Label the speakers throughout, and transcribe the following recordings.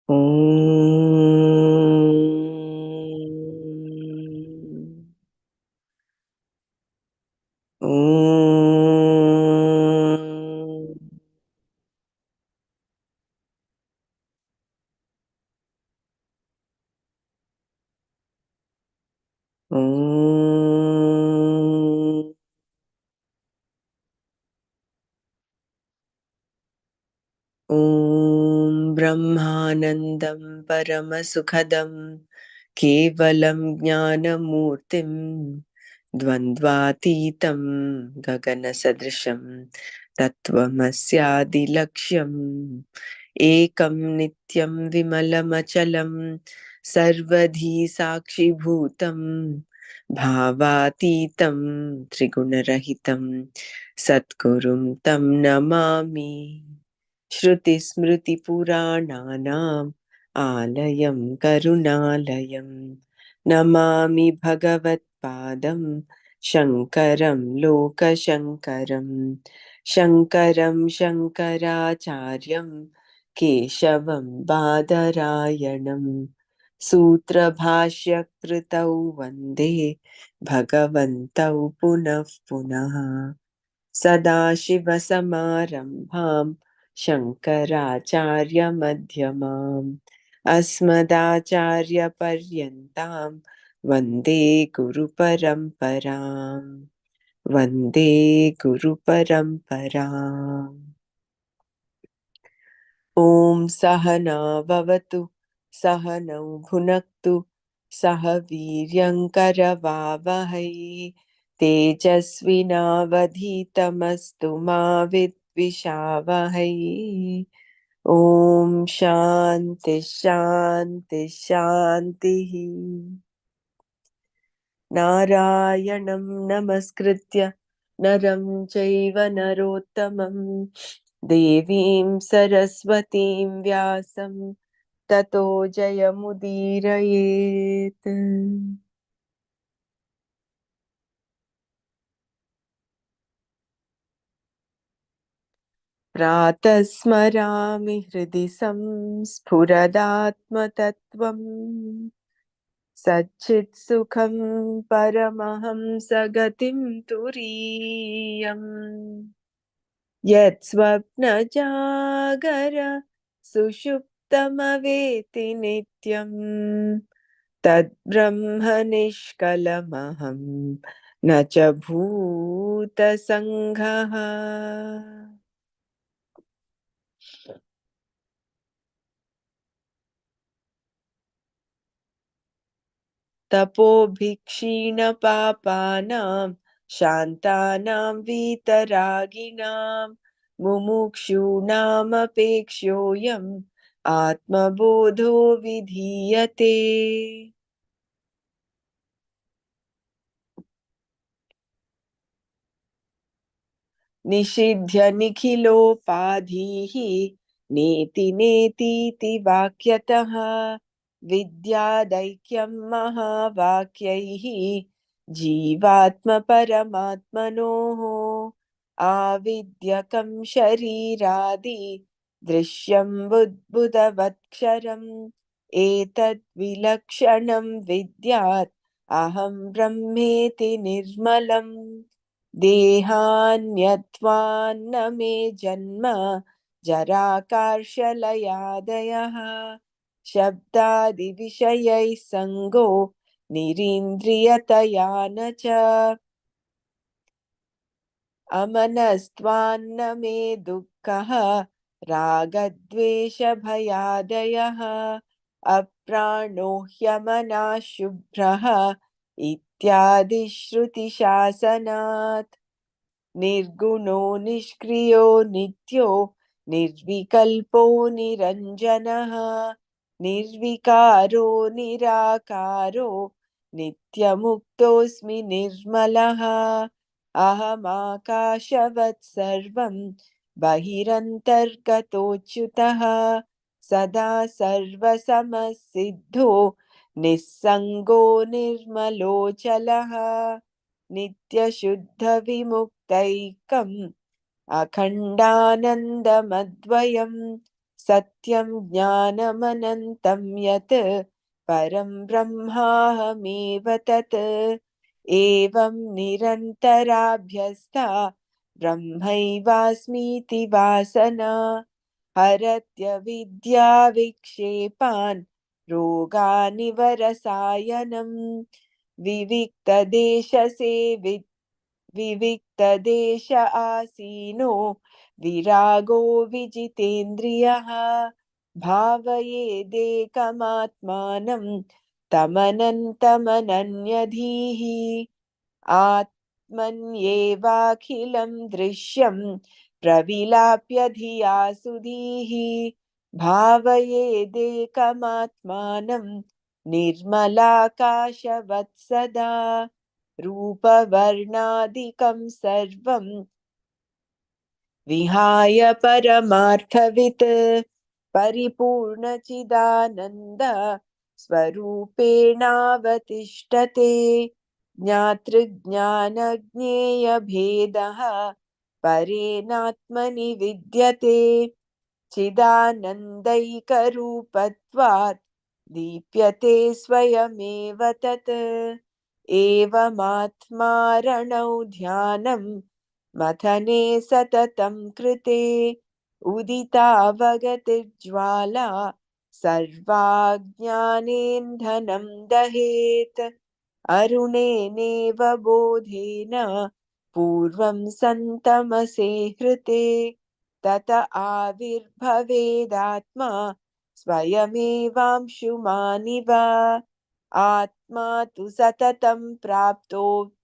Speaker 1: ॐ ॐ ब्रह्मानन्दं परमसुखदं केवलं ज्ञानमूर्तिं द्वन्द्वातीतं गगनसदृशं तत्त्वमस्यादिलक्ष्यम् एकं नित्यं विमलमचलं सर्वधी साक्षिभूतं भावातीतं त्रिगुणरहितं सद्गुरुं तं नमामि। श्रुतिस्मृतिपुराणानाम् आलयं करुणालयं नमामि भगवत्पादं शङ्करं लोकशङ्करं शङ्करं शङ्कराचार्यं केशवं बादरायणं सूत्रभाष्यकृतौ वन्दे भगवन्तौ पुनः पुनः सदाशिवसमारम्भां शङ्कराचार्यमध्यमाम् अस्मदाचार्यपर्यन्तां वन्दे गुरुपरम्पराम् वन्दे गुरुपरम्पराम्। ॐ सहना भवतु सहनौ भुनक्तु सह वीर्यङ्करवावहै तेजस्विनावधीतमस्तु मा विद्विषावहै। ॐ शान्ति शान्ति शान्तिः। नारायणं नमस्कृत्य नरं चैव नरोत्तमं देवीं सरस्वतीं व्यासं ततो जयमुदीरयेत्। प्रातः स्मरामि हृदि संस्फुरदात्मतत्त्वम् सच्चित्सुखं परमहंसगतिं तुरीयम् यत्स्वप्नजागर सुषुप्तमवेति नित्यम् तद्ब्रह्म निष्कलमहं न च भूतसङ्घः। तपोभिक्षीणपापानां शान्तानां वीतरागिणां मुमुक्षूणामपेक्ष्योऽयम् आत्मबोधो विधीयते। निषिध्य निखिलोपाधिः नेति नेतीति वाक्यतः विद्यादैक्यं महावाक्यैः जीवात्मपरमात्मनोः आविद्यकं शरीरादि दृश्यं बुद्बुदवत्क्षरम् एतद्विलक्षणं विद्यात् अहं ब्रह्मेति निर्मलम् देहान्यत्वान्न मे जन्म जराकार्षलयादयः शब्दादिविषयैः सङ्गो निरीन्द्रियतया न च अमनस्त्वान्न मे दुःखः रागद्वेषभयादयः अप्राणो ह्यमना शुभ्रः इत्यादि श्रुतिशासनात् निर्गुणो निष्क्रियो नित्यो निर्विकल्पो निरञ्जनः निर्विकारो निराकारो नित्यमुक्तोऽस्मि निर्मलः अहमाकाशवत् सर्वं बहिरन्तर्गतोऽच्युतः सदा सर्वसमसिद्धो निस्सङ्गो निर्मलोऽचलः नित्यशुद्धविमुक्तैकम् अखण्डानन्दमद्वयम् सत्यं ज्ञानमनन्तं यत् परं ब्रह्माहमेव तत् एवं निरन्तराभ्यस्ता ब्रह्मैवास्मीति वासना हरत्यविद्याविक्षेपान् रोगानिवरसायनम् विविक्तदेश आसीनो विरागो विजितेन्द्रियः भावयेदेकमात्मानं तमनन्तमनन्यधीः आत्मन्येवाखिलं दृश्यं प्रविलाप्य धिया सुधीः भावयेदेकमात्मानं निर्मलाकाशवत् सदा रूपवर्णादिकं सर्वं विहाय परमार्थवित् परिपूर्णचिदानन्द स्वरूपेणावतिष्ठते ज्ञातृज्ञानज्ञेयभेदः परेणात्मनि विद्यते चिदानन्दैकरूपत्वात् दीप्यते स्वयमेव तत् एवमात्मारणौ ध्यानं मथने सततं कृते उदितावगतिज्वाला सर्वाज्ञानेन्धनं दहेत् अरुणेनेव बोधेन पूर्वं सन्तमसे हृते तत आविर्भवेदात्मा स्वयमेवांशुमानिव आत्मा तु सततं प्राप्तोऽपि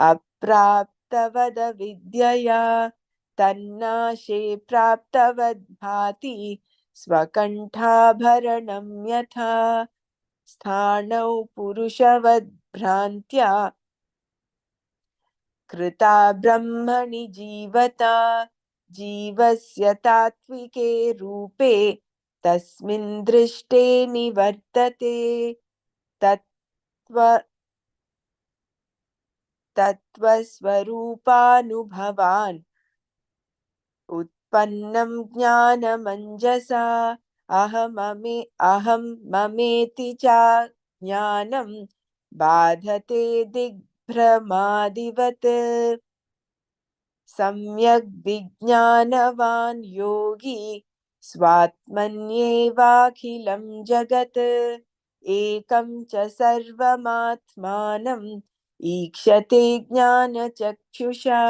Speaker 1: अप्राप्तवदविद्यया तन्नाशे प्राप्तवद्भाति स्वकण्ठाभरणं यथा स्थाणौ पुरुषवद्भ्रान्त्या कृता ब्रह्मणि जीवता जीवस्य तात्विके रूपे तस्मिन् दृष्टे निवर्तते तत्त्व तत्त्वस्वरूपानुभवान् उत्पन्नं ज्ञानमञ्जसा अहं ममेति च ज्ञानं बाधते दिग्भ्रमादिवत् सम्यग् विज्ञानवान् योगी स्वात्मन्येवाखिलं जगत् एकं च सर्वमात्मानम् ईक्षते ज्ञानचक्षुषा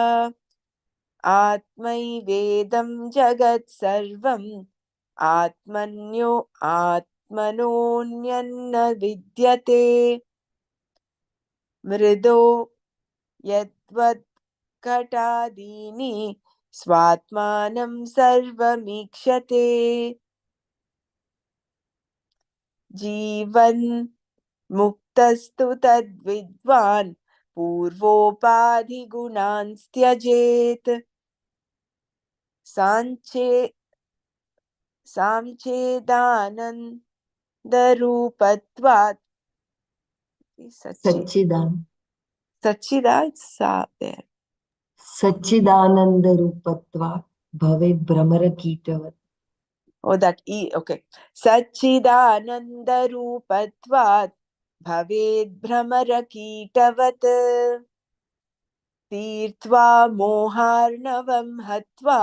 Speaker 1: आत्मैवेदं जगत् सर्वम् आत्मनोऽन्यन्न विद्यते मृदो यद्वद्घटादीनि स्वात्मानं सर्वमीक्षते जीवन् मुक्तस्तु तद्विद्वान् पूर्वोपाधिगुणान् त्यजेत् साञ्चेदानन्दरूपत्वात्
Speaker 2: सच्चिदानन्दरूपत्वात् भवेत् भ्रमरकीटवत्
Speaker 1: सच्चिदानन्दरूपत्वात् भवेद् भ्रमरकीटवत् तीर्त्वा मोहार्णवं हत्वा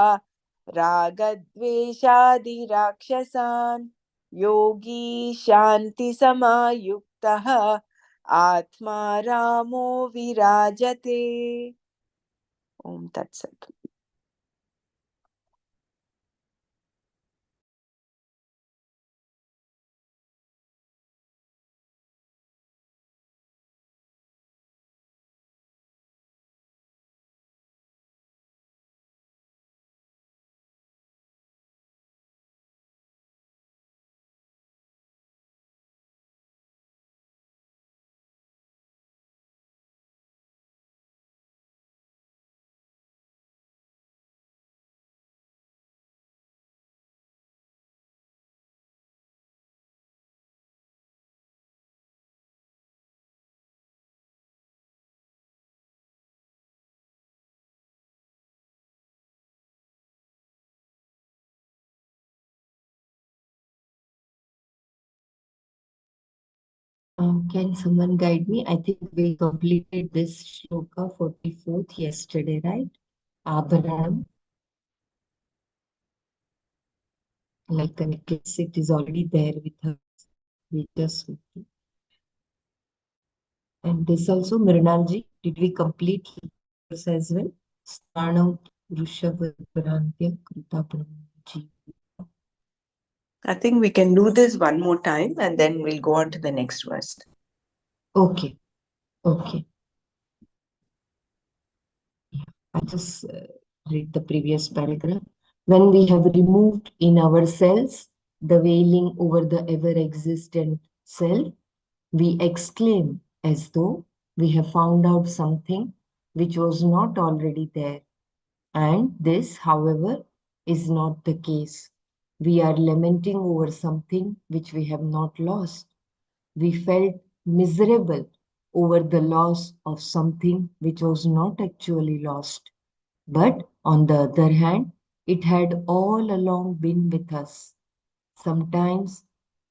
Speaker 1: रागद्वेषादिराक्षसान् योगी शान्तिसमायुक्तः आत्मा रामो विराजते। ओम तत्सत्।
Speaker 2: Can someone guide me? I think we completed this shloka 44th yesterday, right? Abharanam, like a necklace, it is already there with us. We just and this also, Mrinalji, did we complete this as well? Sthanam Rushavadvarantya Krita Brahmaji.
Speaker 1: I think we can do this one more time and then we'll go on to the next verse.
Speaker 2: Okay, okay. I just read the previous paragraph. When we have removed in ourselves the veiling over the ever-existent self, we exclaim as though we have found out something which was not already there. And this, however, is not the case. We are lamenting over something which we have not lost. We felt miserable over the loss of something which was not actually lost. But on the other hand, it had all along been with us. Sometimes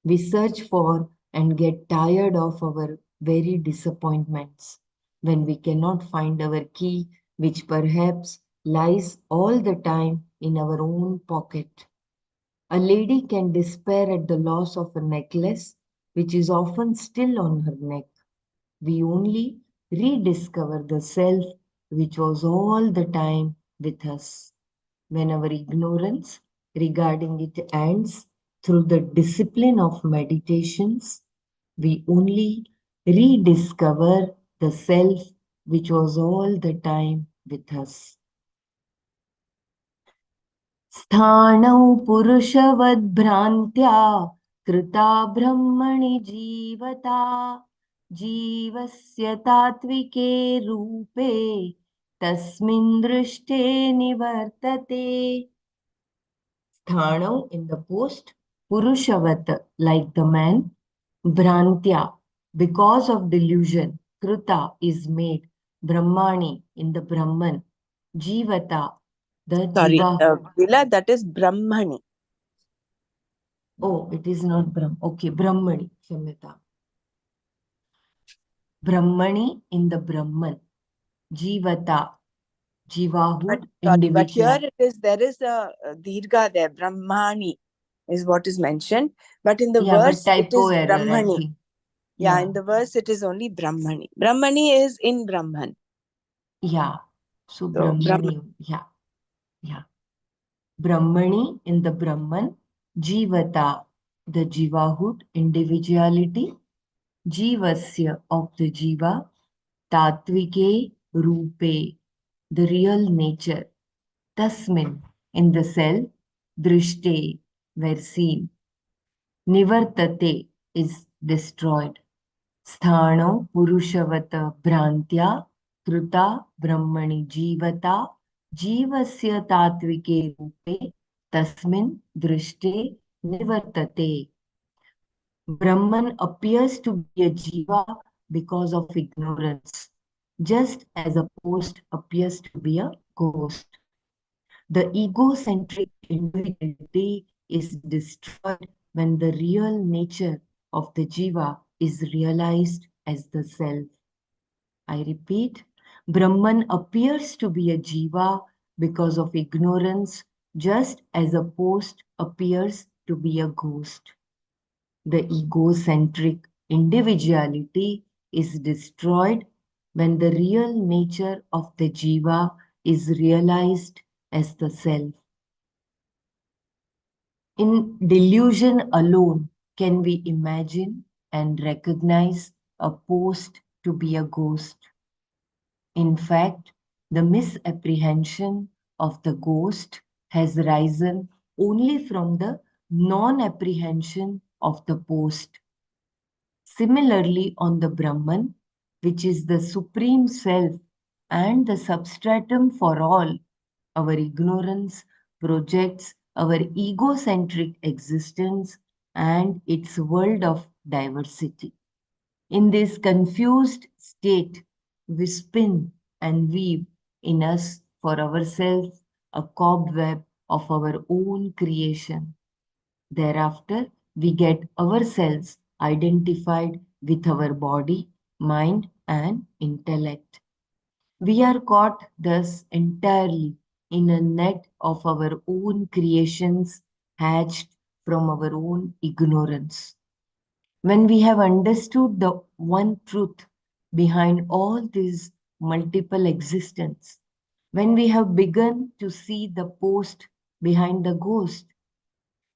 Speaker 2: we search for and get tired of our very disappointments when we cannot find our key, which perhaps lies all the time in our own pocket. A lady can despair at the loss of a necklace which is often still on her neck. We only rediscover the self which was all the time with us. When our ignorance regarding it ends through the discipline of meditations, we only rediscover the self which was all the time with us. स्थाणौ पुरुषवद्भ्रान्त्या कृता ब्रह्मणि जीवता जीवस्य तात्विके रूपे तस्मिन् दृष्टे निवर्तते. Sthanau in the post, Purushavat like the man, Brantya because of delusion, Kruta is made, Brahmani in the Brahman, Jivata the
Speaker 1: Sorry,
Speaker 2: Jiva.
Speaker 1: Vila, that is Brahmani.
Speaker 2: Oh, it is not Brahm. Okay, Brahmani, Shamita. Brahmani in the Brahman, Jivata, Jivahood,
Speaker 1: Sorry, but here
Speaker 2: individual.
Speaker 1: there is a Dirga there, Brahmani is what is mentioned. But in the
Speaker 2: Yeah, but
Speaker 1: verse, it
Speaker 2: typo
Speaker 1: is
Speaker 2: error, I
Speaker 1: Brahmani.
Speaker 2: think.
Speaker 1: Yeah,
Speaker 2: Yeah,
Speaker 1: in the verse, it is only Brahmani. Brahmani is in Brahman.
Speaker 2: yeah. So
Speaker 1: So, Brahman.
Speaker 2: Brahmani, yeah, yeah. Brahmani in the Brahman, Jivata, the Jivahood, individuality, Jivasya of the Jiva, Tatvike Rupe, the real nature, Tasmin in the self, Drishte, where seen, Nivartate is destroyed. Sthano Purushavata Brantya Kruta Brahmani Jivata Jivasya Tatvike Rupe Tasmin Drishte Nivartate. Brahman appears to be a jiva because of ignorance, just as a post appears to be a ghost. The egocentric individuality is destroyed when the real nature of the jiva is realized as the self. I repeat, Brahman appears to be a jiva because of ignorance, just as a post appears to be a ghost. The egocentric individuality is destroyed when the real nature of the jiva is realized as the self. In delusion alone can we imagine and recognize a post to be a ghost. In fact, the misapprehension of the ghost has risen only from the non-apprehension of the post. Similarly, on the Brahman, which is the supreme self and the substratum for all, our ignorance projects our egocentric existence and its world of diversity. In this confused state, we spin and weave in us for ourselves a cobweb of our own creation. Thereafter, we get ourselves identified with our body, mind, and intellect. We are caught thus entirely in a net of our own creations hatched from our own ignorance. When we have understood the one truth behind all these multiple existence, when we have begun to see the post behind the ghost,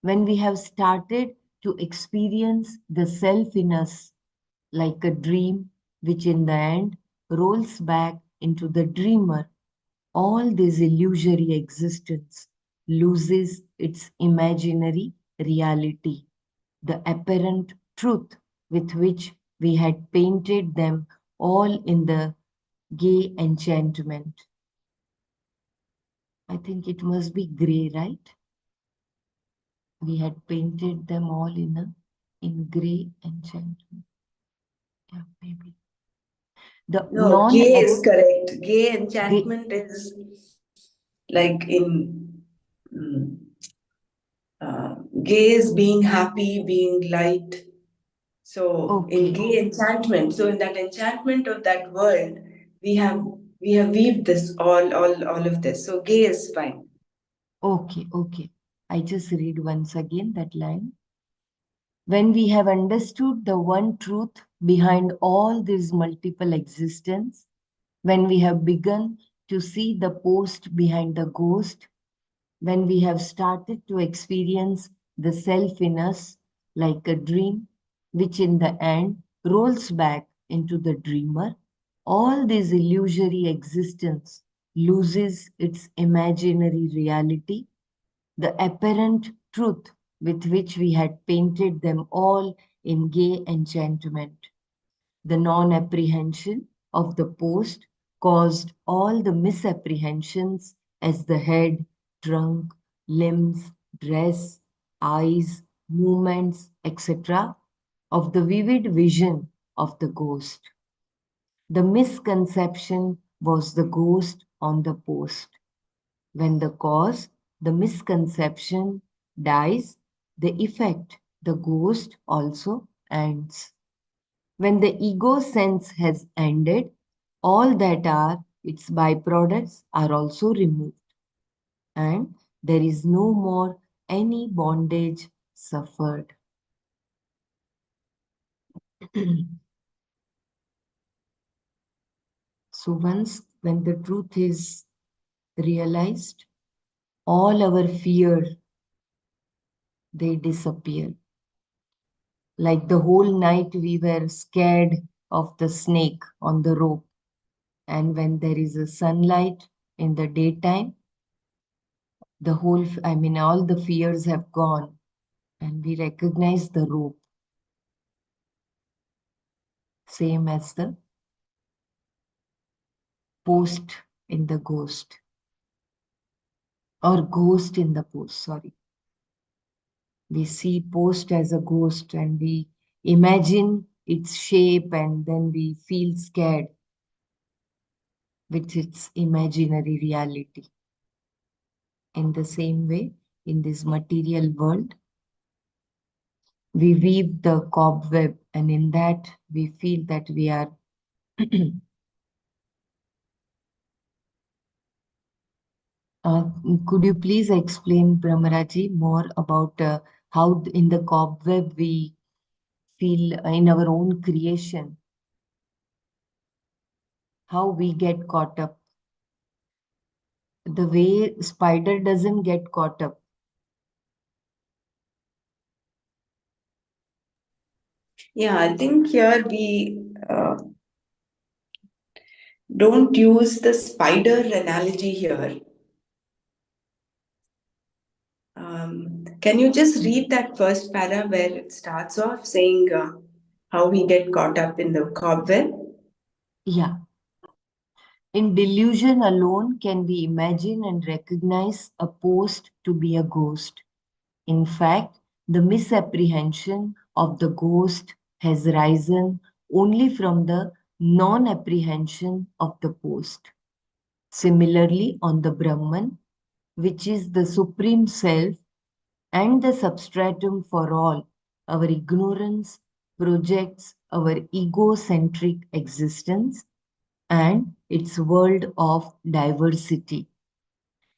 Speaker 2: when we have started to experience the self in us like a dream, which in the end rolls back into the dreamer, all this illusory existence loses its imaginary reality, the apparent truth with which we had painted them all in the gay enchantment. I think it must be grey, right? We had painted them all in grey enchantment. Yeah, maybe. The
Speaker 1: No,
Speaker 2: non
Speaker 1: gay is correct. Gay
Speaker 2: gay.
Speaker 1: enchantment is like in mm, gay is being happy, being light. So in
Speaker 2: Okay,
Speaker 1: gay enchantment, so in that enchantment of that world, we have we have weaved this all of this. So gay is fine.
Speaker 2: okay. I just read once again that line. When we have understood the one truth behind all this multiple existence, when we have begun to see the post behind the ghost, when we have started to experience the self in us like a dream, which in the end rolls back into the dreamer, all this illusory existence loses its imaginary reality, the apparent truth with which we had painted them all in gay enchantment. The non apprehension of the post caused all the misapprehensions as the head, trunk, limbs, dress, eyes, movements, etc., of the vivid vision of the ghost. The misconception was the ghost on the post. When the cause, the misconception, dies, the effect, the ghost also ends. When the ego sense has ended, all that are its byproducts are also removed, and there is no more any bondage suffered. So once when the truth is realized, all our fear they disappear. Like the whole night we were scared of the snake on the rope. And when there is a sunlight in the daytime, all the fears have gone and we recognize the rope, same as the post in the ghost or ghost in the post. Sorry. We see post as a ghost and we imagine its shape and then we feel scared with its imaginary reality. In the same way, in this material world, we weave the cobweb, and in that, we feel that we are. uh, could you please explain, Brahmaraji, more about how in the cobweb we feel in our own creation, how we get caught up, the way spider doesn't get caught up.
Speaker 1: Yeah, I think here we don't use the spider analogy here. Can you just read that first para where it starts off saying how we get caught up in the cobweb?
Speaker 2: Yeah. In delusion alone can we imagine and recognize a post to be a ghost. In fact, the misapprehension of the ghost has risen only from the non apprehension of the post. Similarly, on the Brahman, which is the supreme self and the substratum for all, our ignorance projects our egocentric existence and its world of diversity.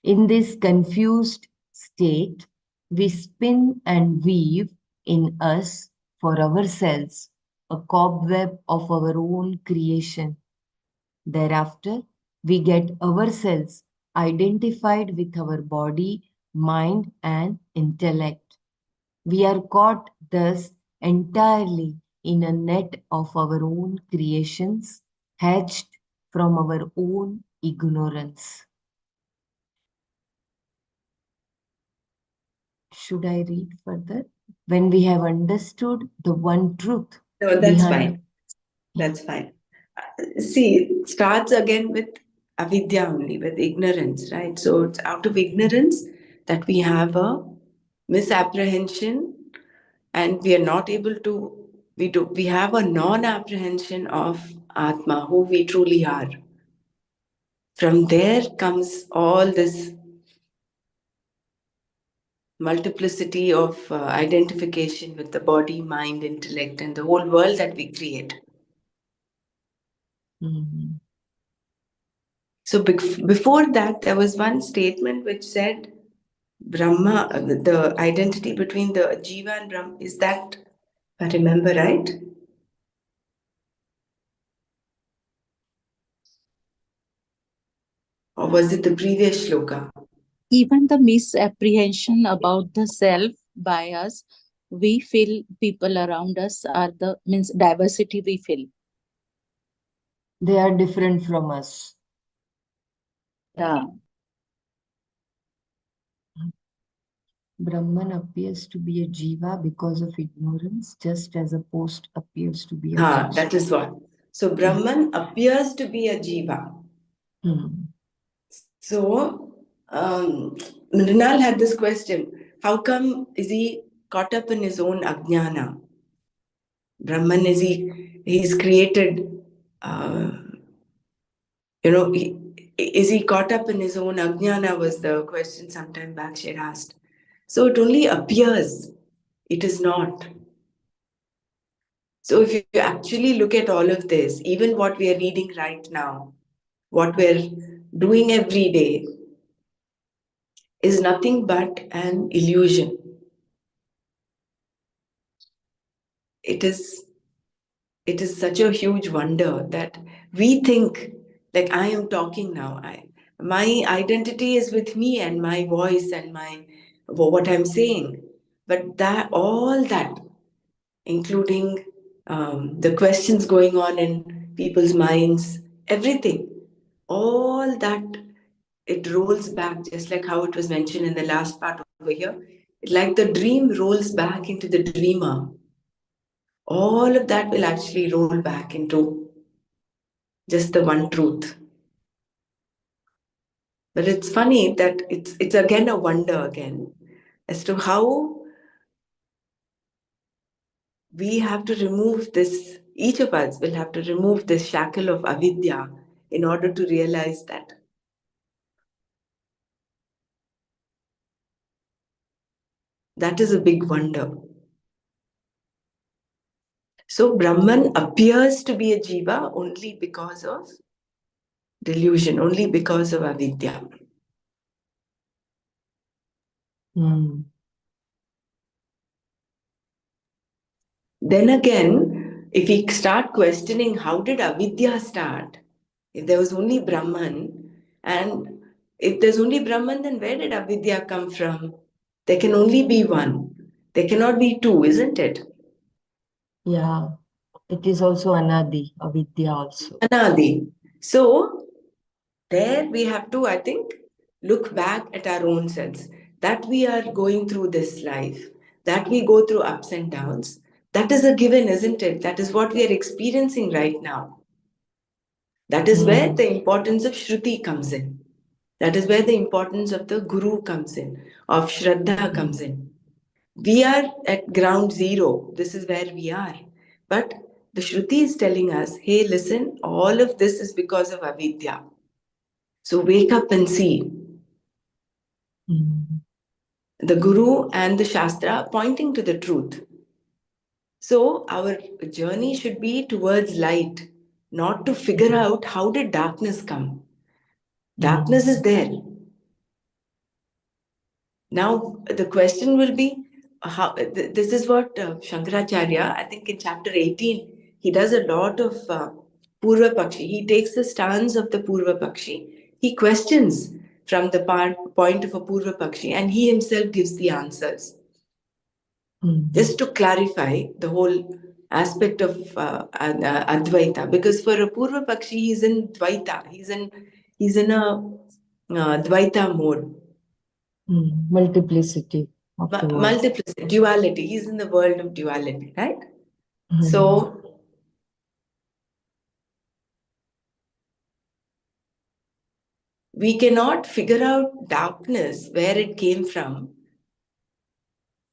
Speaker 2: In this confused state, we spin and weave in us for ourselves a cobweb of our own creation. Thereafter, we get ourselves identified with our body, mind, and intellect. We are caught thus entirely in a net of our own creations, hatched from our own ignorance. Should I read further? When we have understood the one truth
Speaker 1: No, that's
Speaker 2: behind.
Speaker 1: fine. That's fine. See, it starts again with avidya only, with ignorance, right? So it's out of ignorance that we have a misapprehension, and we are not able to. We have a non-apprehension of Atma, who we truly are. From there comes all this multiplicity of identification with the body, mind, intellect, and the whole world that we create.
Speaker 2: Mhm.
Speaker 1: So before that, there was one statement which said Brahma, the identity between the Jiva and Brahma, is that, if I remember right? Or was it the previous shloka?
Speaker 3: Even the misapprehension about the self by us, we feel people around us are the means diversity we feel.
Speaker 2: They are different from us.
Speaker 3: Yeah.
Speaker 2: Brahman appears to be a jiva because of ignorance, just as a post appears to be a
Speaker 1: Ha,
Speaker 2: fixture.
Speaker 1: that is what. So Brahman appears to be a Jiva.
Speaker 2: Hmm.
Speaker 1: So Mrinal had this question: how come is he caught up in his own ajnana? Brahman he's created. Uh, is he caught up in his own ajnana? Was the question sometime back she had asked. So it only appears. It is not. So if you actually look at all of this, even what we are reading right now, what we're doing every day, is nothing but an illusion. It is it is such a huge wonder that we think, like I am talking now. My identity is with me and my voice and my what I'm saying. But that all that, including the questions going on in people's minds, everything, all that, it rolls back, just like how it was mentioned in the last part over here. Like the dream rolls back into the dreamer. All of that will actually roll back into just the one truth. But it's funny that it's again a wonder again as to how we have to remove this, each of us will have to remove this shackle of avidya in order to realize that. That is a big wonder. So Brahman appears to be a jiva only because of delusion, only because of avidya.
Speaker 2: Hmm.
Speaker 1: Then again, if we start questioning how did avidya start, if there was only Brahman, and if there's only Brahman, then where did avidya come from? There can only be one. There cannot be two, isn't it?
Speaker 2: Yeah, it is also anadi, avidya also.
Speaker 1: Anadi. So there we have to, I think, look back at our own selves. That we are going through this life, that we go through ups and downs. That is a given, isn't it? That is what we are experiencing right now. That is where
Speaker 2: Hmm.
Speaker 1: the importance of Shruti comes in. That is where the importance of the Guru comes in, of Shraddha comes in. We are at ground zero. This is where we are. But the Shruti is telling us, hey, listen, all of this is because of avidya. So wake up and see.
Speaker 2: Hmm.
Speaker 1: The Guru and the Shastra pointing to the truth. So our journey should be towards light, not to figure out how did darkness come. Darkness is there. Now the question will be, how? This is what Shankaracharya, I think in chapter 18, he does a lot of Purva Pakshi. He takes the stance of the Purva Pakshi. He questions from the point of a Purva Pakshi, and he himself gives the answers. Just to clarify the whole aspect of Advaita, because for a Purva Pakshi, he's in Dvaita, he's in a Dvaita mode.
Speaker 2: Multiplicity of the world.
Speaker 1: Multiplicity, duality. He's in the world of duality, right?
Speaker 2: Mm.
Speaker 1: So we cannot figure out darkness, where it came from,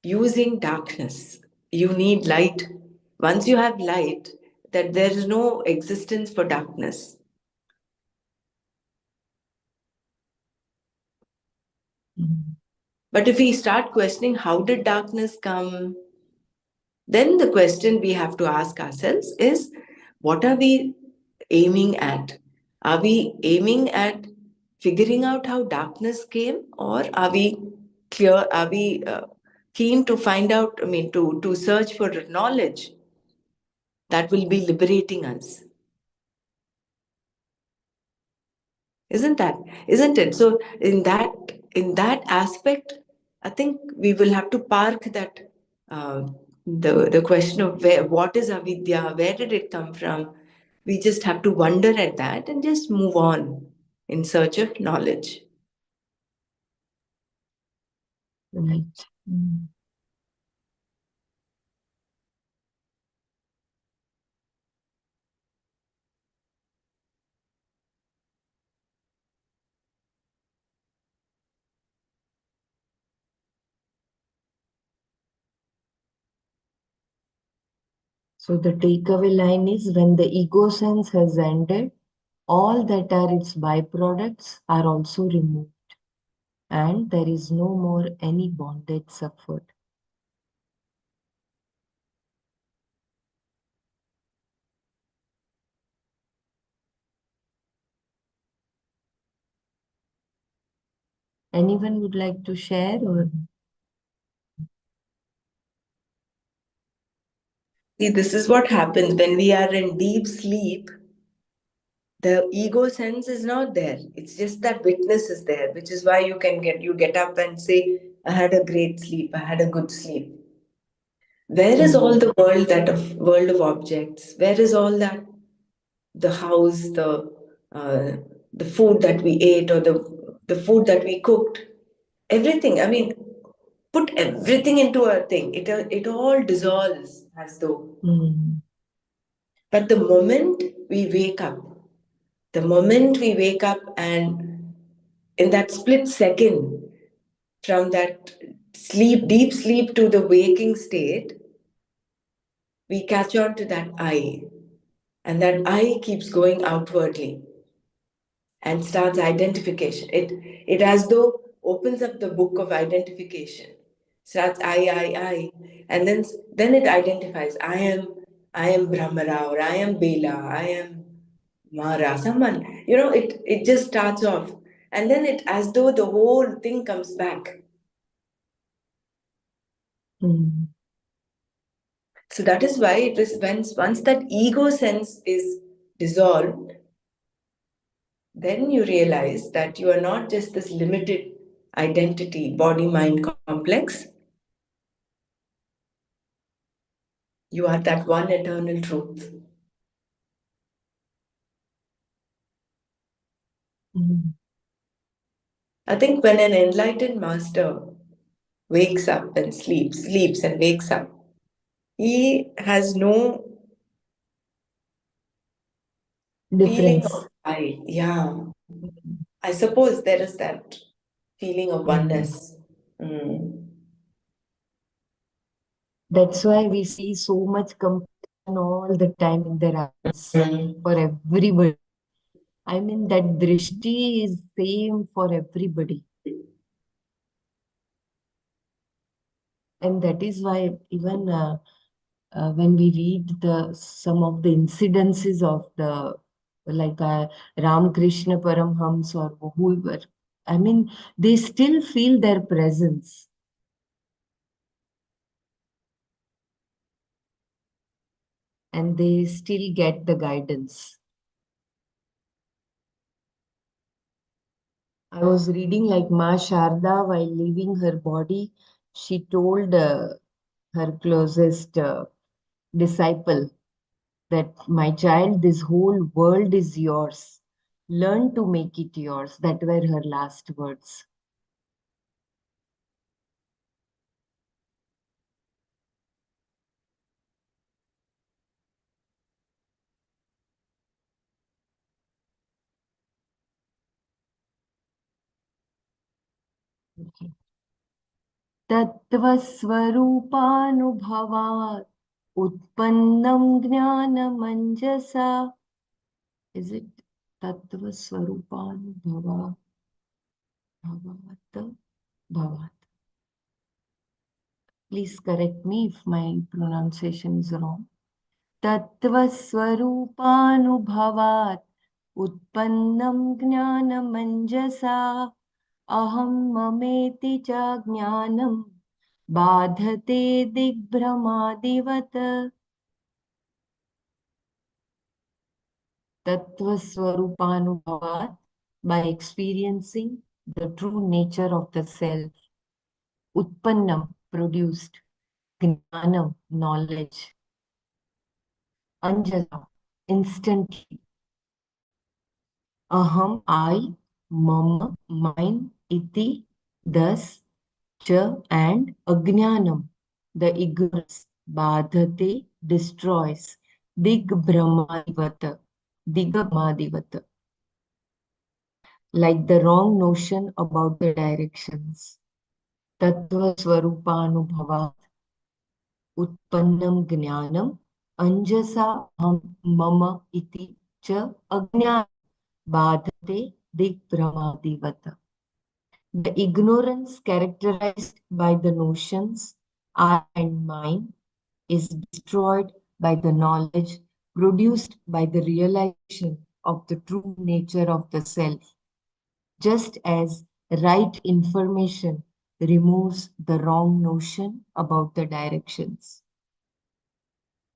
Speaker 1: using darkness. You need light. Once you have light, that there is no existence for darkness. But if we start questioning how did darkness come, then the question we have to ask ourselves is, what are we aiming at? Are we aiming at figuring out how darkness came, or are we clear? Are we keen to find out? I mean, to search for knowledge that will be liberating us. Isn't it? So in that aspect, I think we will have to park that the question of what is avidya, where did it come from. We just have to wonder at that and just move on in search of knowledge.
Speaker 2: Right. So the takeaway line is, when the ego sense has ended, all that are its byproducts are also removed, and there is no more any bondage suffered. Anyone would like to share? Or
Speaker 1: See, this is what happens when we are in deep sleep. The ego sense is not there. It's just that witness is there, which is why you get up and say, I had a great sleep, I had a good sleep. Where is all the world of objects? Where is all that, the house, uh, the food that we ate, or the food that we cooked, everything? I mean, put everything into a thing. It all dissolves as though. But the moment we wake up and in that split second, from that deep sleep to the waking state, we catch on to that I, and that I keeps going outwardly and starts identification. It as though opens up the book of identification. Starts I, and then it identifies. I am Brahmara, or I am Bela, I am Mara, someone. It just starts off, and then it as though the whole thing comes back. So that is why it is once that ego sense is dissolved, then you realize that you are not just this limited identity, body mind complex. You are that one eternal truth. I think when an enlightened master wakes up and sleeps and wakes up, he has no feeling
Speaker 2: difference.
Speaker 1: of I. Yeah. I suppose there is that feeling of oneness.
Speaker 2: That's why we see so much compassion all the time in their eyes for everybody. I mean, that drishti is same for everybody. And that is why even when we read some of the incidences of the like Ramakrishna Paramhams or whoever, I mean, they still feel their presence. And they still get the guidance. I was reading like Ma Sharda while leaving her body, she told her closest disciple that, my child, this whole world is yours. Learn to make it yours. That were her last words. Okay. तत्त्वस्वरूपानुभवात् उत्पन्नं ज्ञानमञ्जसा. Is it तत्त्वस्वरूपानुभवात् bhavat? Please correct me if my pronunciation is wrong. तत्त्वस्वरूपानुभवात् उत्पन्नं ज्ञानमञ्जसा अहं ममेति च ज्ञानं बाधते दिग्भ्रमादिवत्. Tattvaswarupanubhavat, by experiencing the true nature of the self. Utpannam, produced. Jnanam, knowledge. Anjana, instantly. Aham, I. Mama, mine. Iti, thus. Cha, and Ajnanam, the ignorance. Badhate, destroys. Digbrahmadivata, Digamadivata, like the wrong notion about the directions. Tattva Swarupanubhavat Utpannam Jnanam Anjasa Ham Mama Iti Cha Ajnana Badhate Digpramadivata. The ignorance characterized by the notions I and mine is destroyed by the knowledge produced by the realization of the true nature of the self, just as right information removes the wrong notion about the directions.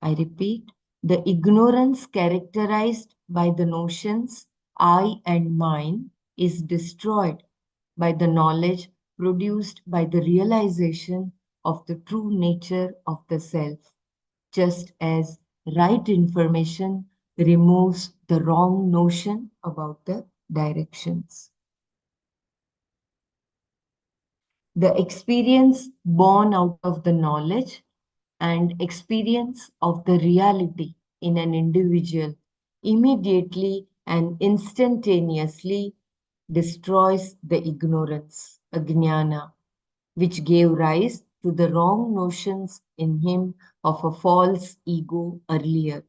Speaker 2: I repeat, the ignorance characterized by the notions I and mine is destroyed by the knowledge produced by the realization of the true nature of the self, just as right information removes the wrong notion about the directions. The experience born out of the knowledge and experience of the reality in an individual immediately and instantaneously destroys the ignorance, ajnana, which gave rise to the wrong notions in him of a false ego earlier.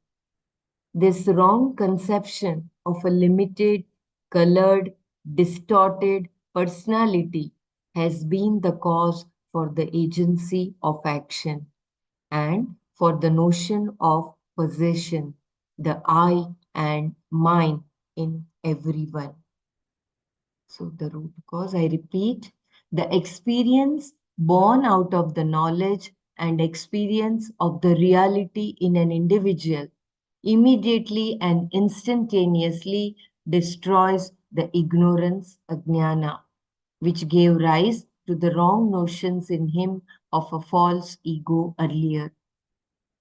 Speaker 2: This wrong conception of a limited, colored, distorted personality has been the cause for the agency of action and for the notion of possession, the I and mine in everyone. So, the root cause, I repeat, the experience born out of the knowledge and experience of the reality in an individual immediately and instantaneously destroys the ignorance, ajnana, which gave rise to the wrong notions in him of a false ego earlier.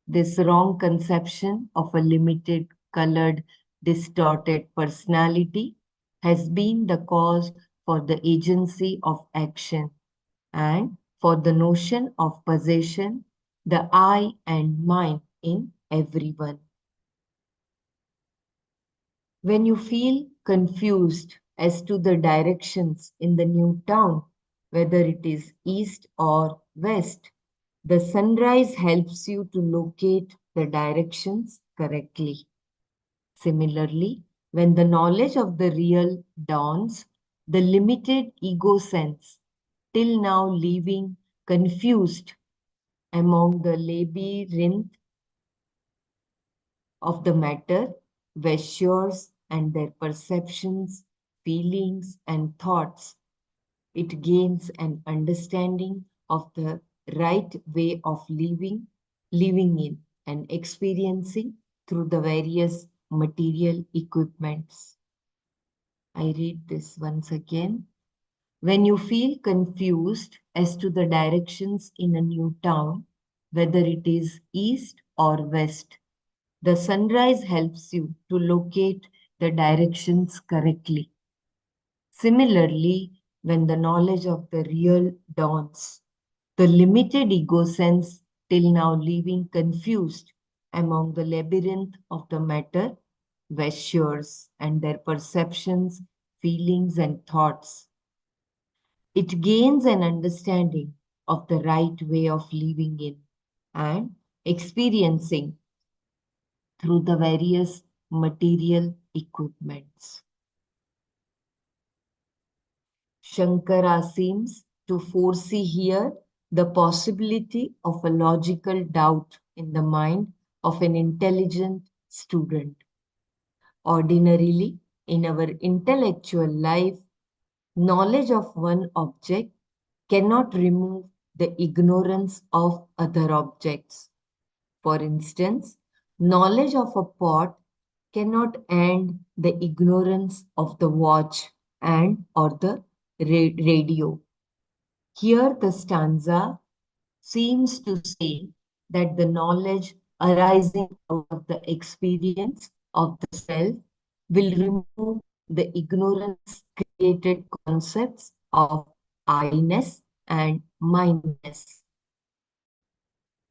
Speaker 2: This wrong conception of a limited, colored, distorted personality has been the cause for the agency of action and for the notion of possession, the I and mine in everyone. When you feel confused as to the directions in the new town, whether it is east or west, the sunrise helps you to locate the directions correctly. Similarly, when the knowledge of the real dawns, the limited ego sense, till now leaving confused among the labyrinth of the matter, gestures and their perceptions, feelings, and thoughts. It gains an understanding of the right way of living in, and experiencing through the various material equipments. I read this once again. When you feel confused as to the directions in a new town, whether it is east or west, the sunrise helps you to locate the directions correctly. Similarly, when the knowledge of the real dawns, the limited ego sense till now leaving confused among the labyrinth of the matter, gestures, and their perceptions, feelings, and thoughts. It gains an understanding of the right way of living in and experiencing through the various material equipments. Shankara seems to foresee here the possibility of a logical doubt in the mind of an intelligent student. Ordinarily, in our intellectual life, knowledge of one object cannot remove the ignorance of other objects. For instance, knowledge of a pot cannot end the ignorance of the watch and or the radio. Here the stanza seems to say that the knowledge arising out of the experience of the self will remove the ignorance created concepts of I-ness and mindness.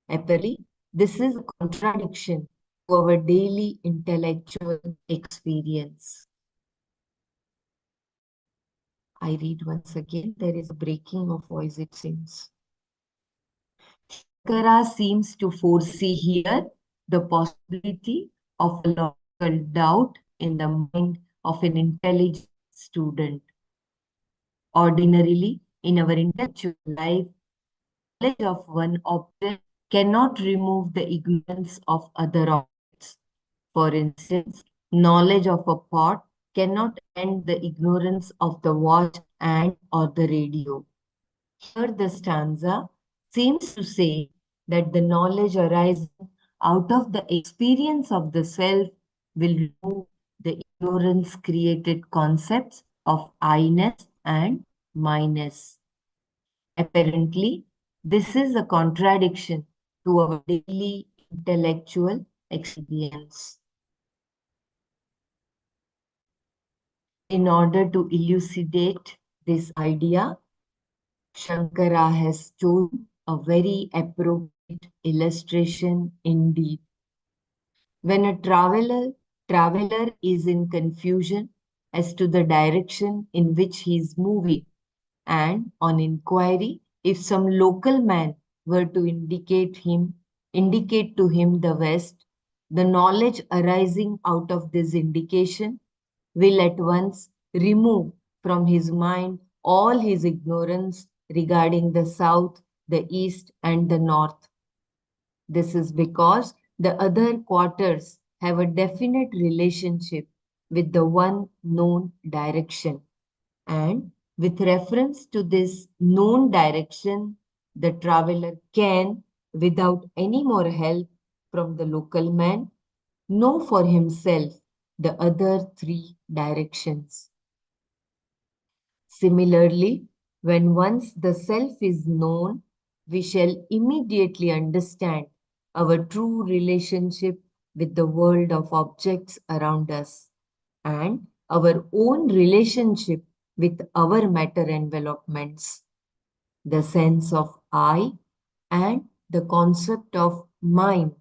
Speaker 2: Apparently, this is a contradiction to our daily intellectual experience. I read once again, there is a breaking of voice, it seems. Shankara seems to foresee here the possibility of a logical doubt in the mind of an intelligent student. Ordinarily, in our intellectual life, knowledge of one object cannot remove the ignorance of other objects. For instance, knowledge of a pot cannot end the ignorance of the watch and or the radio. Here the stanza seems to say that the knowledge arising out of the experience of the self will remove the ignorance created concepts of I-ness and myness. Apparently, this is a contradiction to our daily intellectual experience. In order to elucidate this idea, Shankara has chosen a very appropriate illustration indeed. When a traveler is in confusion as to the direction in which he is moving, and on inquiry, if some local man were to indicate to him the west, the knowledge arising out of this indication will at once remove from his mind all his ignorance regarding the south, the east, and the north. This is because the other quarters have a definite relationship with the one known direction. And with reference to this known direction, the traveler can, without any more help from the local man, know for himself the other three directions. Similarly, when once the self is known, we shall immediately understand our true relationship with the world of objects around us and our own relationship with our matter envelopments. The sense of I and the concept of mine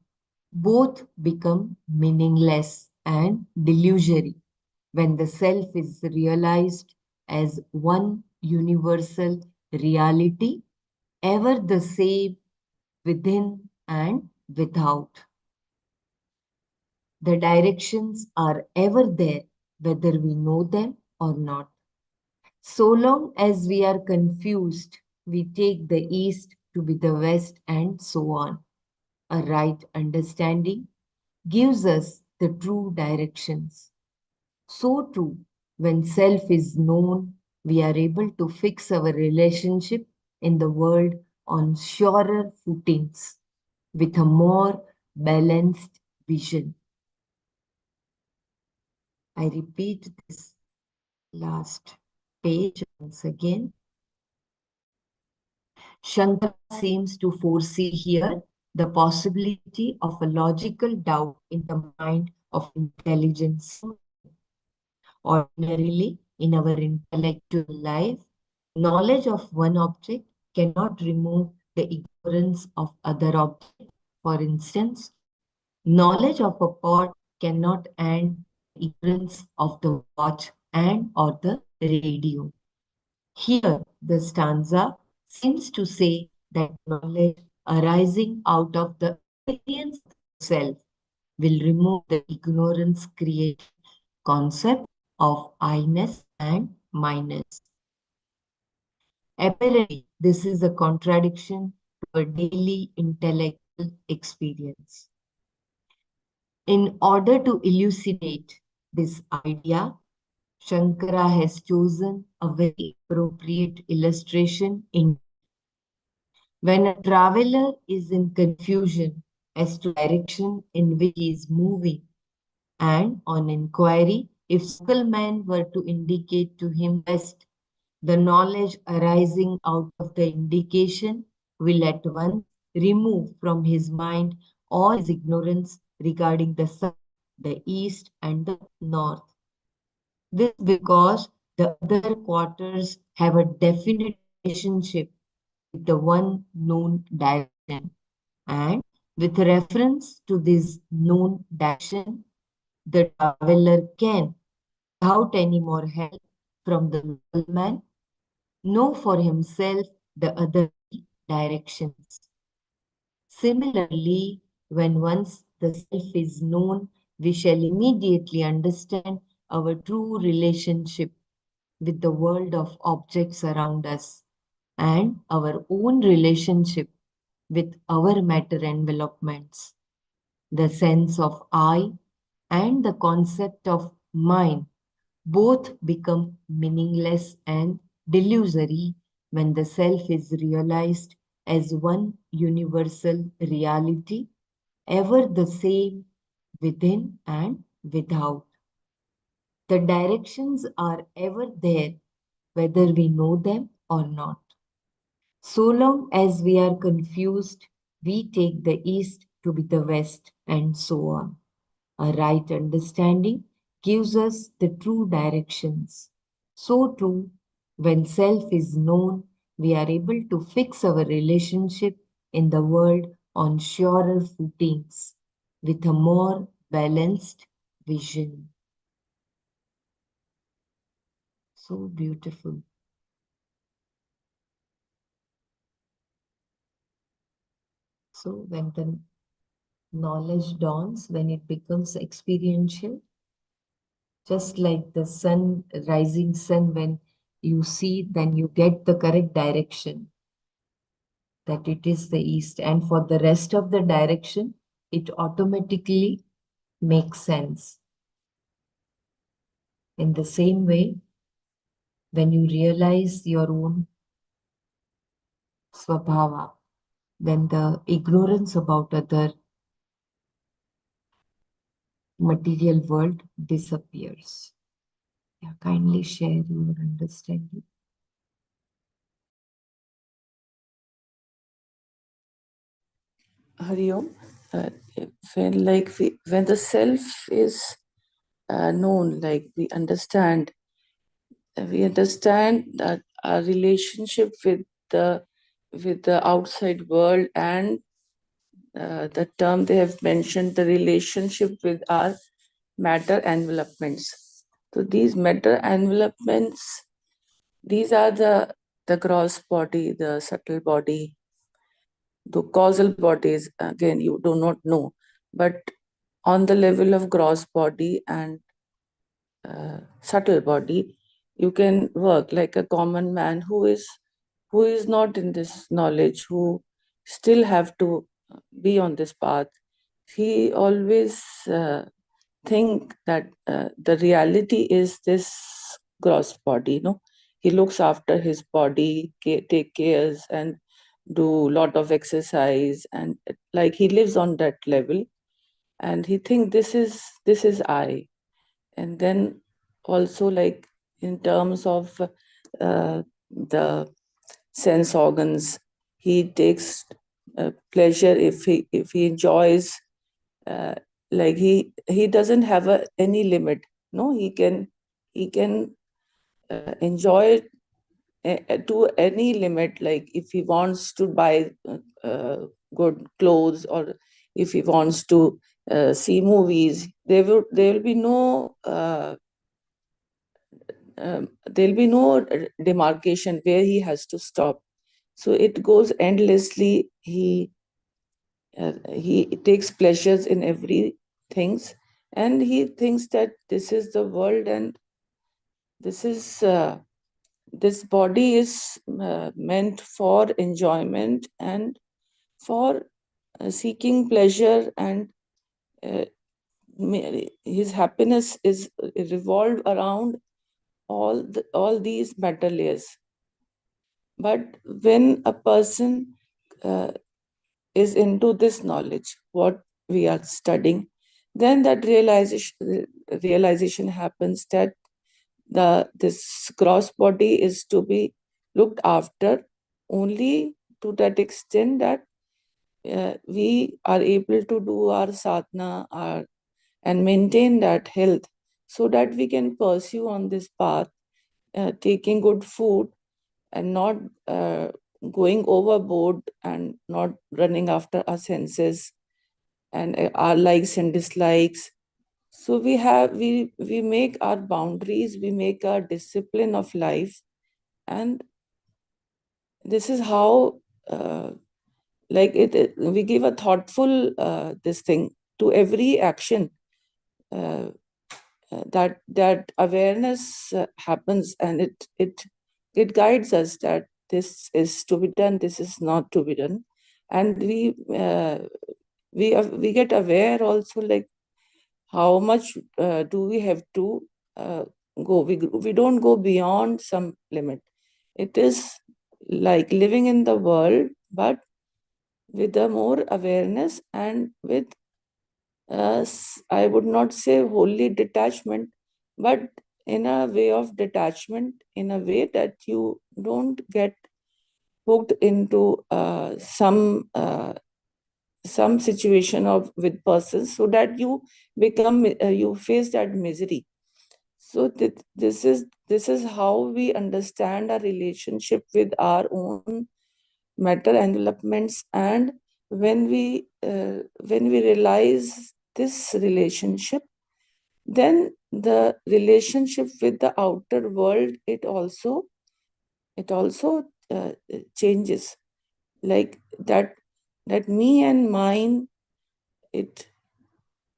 Speaker 2: both become meaningless and delusory when the self is realized as one universal reality, ever the same within and without. The directions are ever there, whether we know them or not. So long as we are confused, we take the east to be the west and so on. A right understanding gives us the true directions. So too, when self is known, we are able to fix our relationship in the world on surer footings with a more balanced vision. I repeat this last page once again. Shankara seems to foresee here the possibility of a logical doubt in the mind of intelligent soul. Ordinarily, in our intellectual life, knowledge of one object cannot remove the ignorance of other objects. For instance, knowledge of a pot cannot end the ignorance of the watch and or the radio. Here, the stanza seems to say that knowledge arising out of the experience of the self will remove the ignorance created concept of I-ness and minus. Apparently, this is a contradiction to our daily intellectual experience. In order to elucidate this idea, Shankara has chosen a very appropriate illustration in when a traveler is in confusion as to direction in which he is moving, and on inquiry, if local man were to indicate to him west, the knowledge arising out of the indication will at once remove from his mind all his ignorance regarding the south, the east, and the north. This because the other quarters have a definite relationship with the one known direction. And with reference to this known direction, the traveler can, without any more help from the local man, know for himself the other directions. Similarly, when once the self is known, we shall immediately understand our true relationship with the world of objects around us and our own relationship with our matter envelopments. The sense of I and the concept of mine both become meaningless and delusory when the self is realized as one universal reality, ever the same within and without. The directions are ever there, whether we know them or not. So long as we are confused, we take the east to be the west, and so on. A right understanding gives us the true directions. So too, when self is known, we are able to fix our relationship in the world on surer footings with a more balanced vision. So beautiful. So when the knowledge dawns, when it becomes experiential, just like the sun, rising sun, when you see, then you get the correct direction that it is the east. And for the rest of the direction, it automatically makes sense. In the same way, when you realize your own swabhava, then the ignorance about other material world disappears. Yeah, kindly share your understanding.
Speaker 1: Hariom, when the self is known, like we understand that our relationship the with the outside world, and the term they have mentioned, the relationship with our matter envelopments. So these matter envelopments, these are the gross body, the subtle body, the causal bodies. Again, you do not know, but on the level of gross body and subtle body, you can work like a common man who is not in this knowledge, who still have to be on this path. He always
Speaker 4: think that the reality is this gross body, no? He looks after his body, take cares and do lot of exercise, and like he lives on that level, and he think this is I. And then also, like in terms of the sense organs, he takes pleasure if he enjoys, uh, like he doesn't have any limit. No, he can enjoy to any limit. Like if he wants to buy good clothes, or if he wants to see movies, there will be no there'll be no demarcation where he has to stop. So it goes endlessly. He takes pleasures in every things, and he thinks that this is the world, and this is this body is meant for enjoyment and for seeking pleasure, and uh, his happiness is revolved around all these matter layers. But when a person uh, is into this knowledge, what we are studying, then that realization happens that this gross body is to be looked after only to that extent that we are able to do our sadhana and maintain that health, so that we can pursue on this path, taking good food and not going overboard and not running after our senses and our likes and dislikes. So we make our boundaries, we make our discipline of life, and this is how like we give a thoughtful this thing to every action, uh, that awareness happens, and it guides us that this is to be done, this is not to be done. And we get aware also, like how much do we have to go. We don't go beyond some limit. It is like living in the world, but with a more awareness and with I would not say wholly detachment, but in a way of detachment, in a way that you don't get hooked into some situation of with persons, so that you become you face that misery. So this is how we understand our relationship with our own matter and developments. And when we realize this relationship, then the relationship with the outer world, it also changes. Like that me and mine, it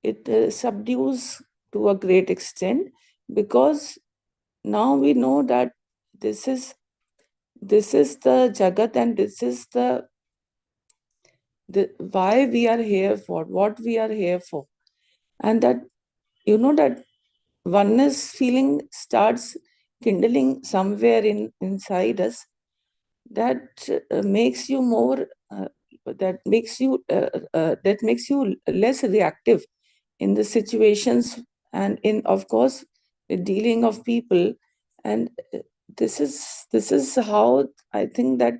Speaker 4: it subdues to a great extent, because now we know that this is the jagat, and this is the why we are here for, what we are here for. And that that oneness feeling starts kindling somewhere inside us, that makes you more that makes you less reactive in the situations, and in, of course, the dealing of people. And this is how I think that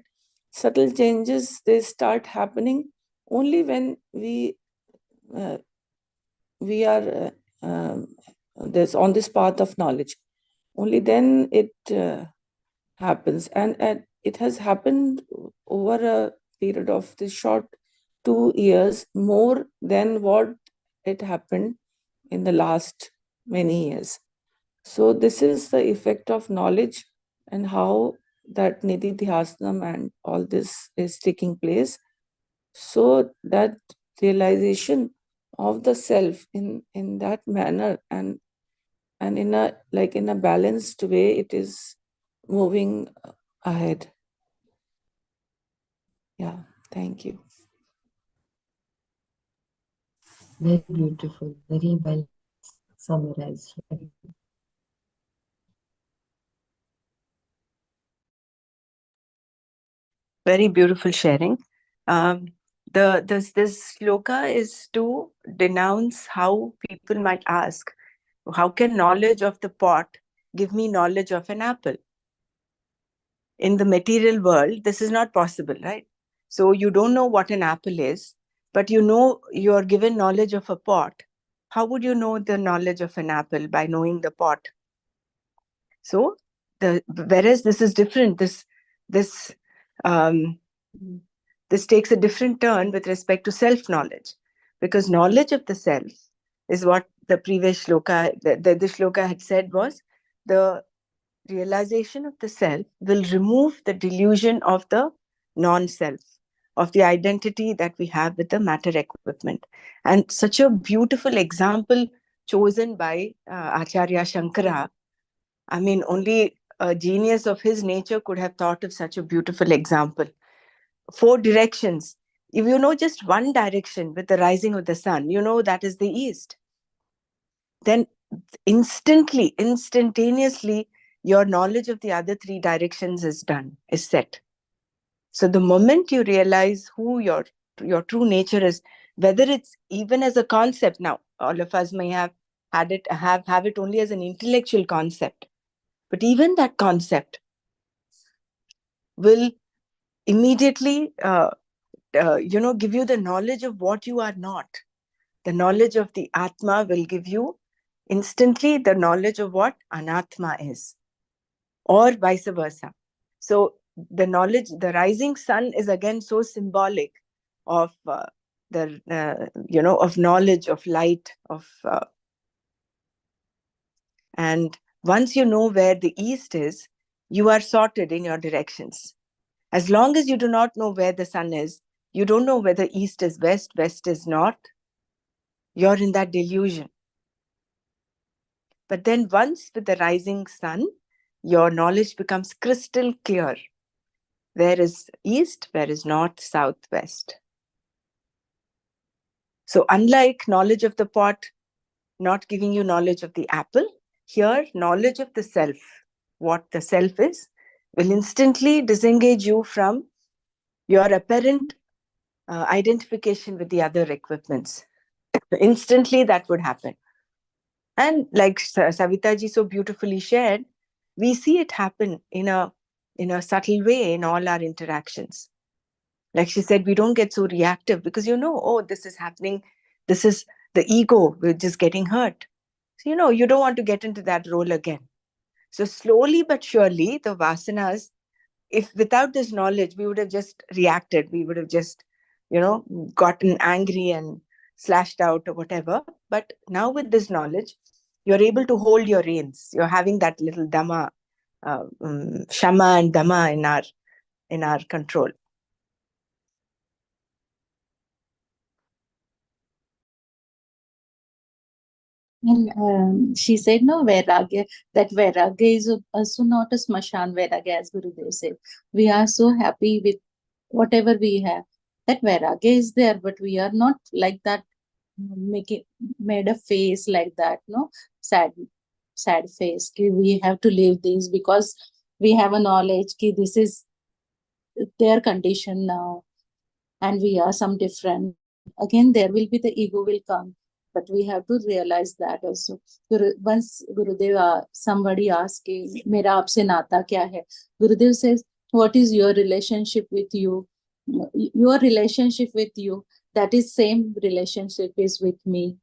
Speaker 4: subtle changes, they start happening only when uh, we are this on this path of knowledge. Only then it happens, and it has happened over a period of this short 2 years, more than what it happened in the last many years. So this is the effect of knowledge, and how that nidhi dhyasnam and all this is taking place. So that realization of the self in that manner, and in a balanced way, it is moving ahead. Yeah, thank you.
Speaker 2: Very beautiful, very well summarized.
Speaker 1: Very beautiful sharing. Um, this shloka is to denounce how people might ask, how can knowledge of the pot give me knowledge of an apple? In the material world, this is not possible, right? So you don't know what an apple is, but you know you are given knowledge of a pot. How would you know the knowledge of an apple? By knowing the pot. So whereas this is different, this um, this takes a different turn with respect to self knowledge, because knowledge of the self is what the previous shloka, the shloka had said, was the realization of the self will remove the delusion of the non self, of the identity that we have with the matter equipment. And such a beautiful example chosen by Acharya Shankara. I mean, only a genius of his nature could have thought of such a beautiful example. Four directions. If you know just one direction with the rising of the sun, you know that is the east. Then instantaneously, your knowledge of the other three directions is done, is set. So the moment you realize who your true nature is, whether it's even as a concept, now all of us may have have it only as an intellectual concept, but even that concept will immediately give you the knowledge of what you are not. The knowledge of the Atma will give you instantly the knowledge of what Anatma is, or vice versa. So the knowledge, the rising sun is again so symbolic of of knowledge, of light, of and once you know where the east is, you are sorted in your directions. As long as you do not know where the sun is, you don't know whether east is west, west is north, you're in that delusion. But then once with the rising sun, your knowledge becomes crystal clear. Where is east, where is north, south, west? So unlike knowledge of the pot not giving you knowledge of the apple, here knowledge of the self, what the self is, will instantly disengage you from your apparent identification with the other equipments. Instantly that would happen. And like Savita ji so beautifully shared, we see it happen in a subtle way in all our interactions. Like she said, we don't get so reactive because oh, this is happening. This is the ego, we're just getting hurt. So, you don't want to get into that role again. So slowly but surely, the vasanas, if without this knowledge, we would have just reacted. We would have just, gotten angry and slashed out or whatever. But now with this knowledge, you're able to hold your reins. You're having that little dhamma, shama and dhamma in our control.
Speaker 3: And she said, no, Vairagya, that Vairagya is also not a smashan Vairagya, as Gurudev said. We are so happy with whatever we have. That Vairagya is there, but we are not like that, made a face like that, no? Sad face. We have to leave this because we have a knowledge that this is their condition now, and we are some different. Again, there will be the ego will come, but we have to realize that also. Once Gurudev, somebody asked, "Mera aapse nata kya hai?" Gurudev says, "What is your relationship with you? Your relationship with you, that is same relationship is with me."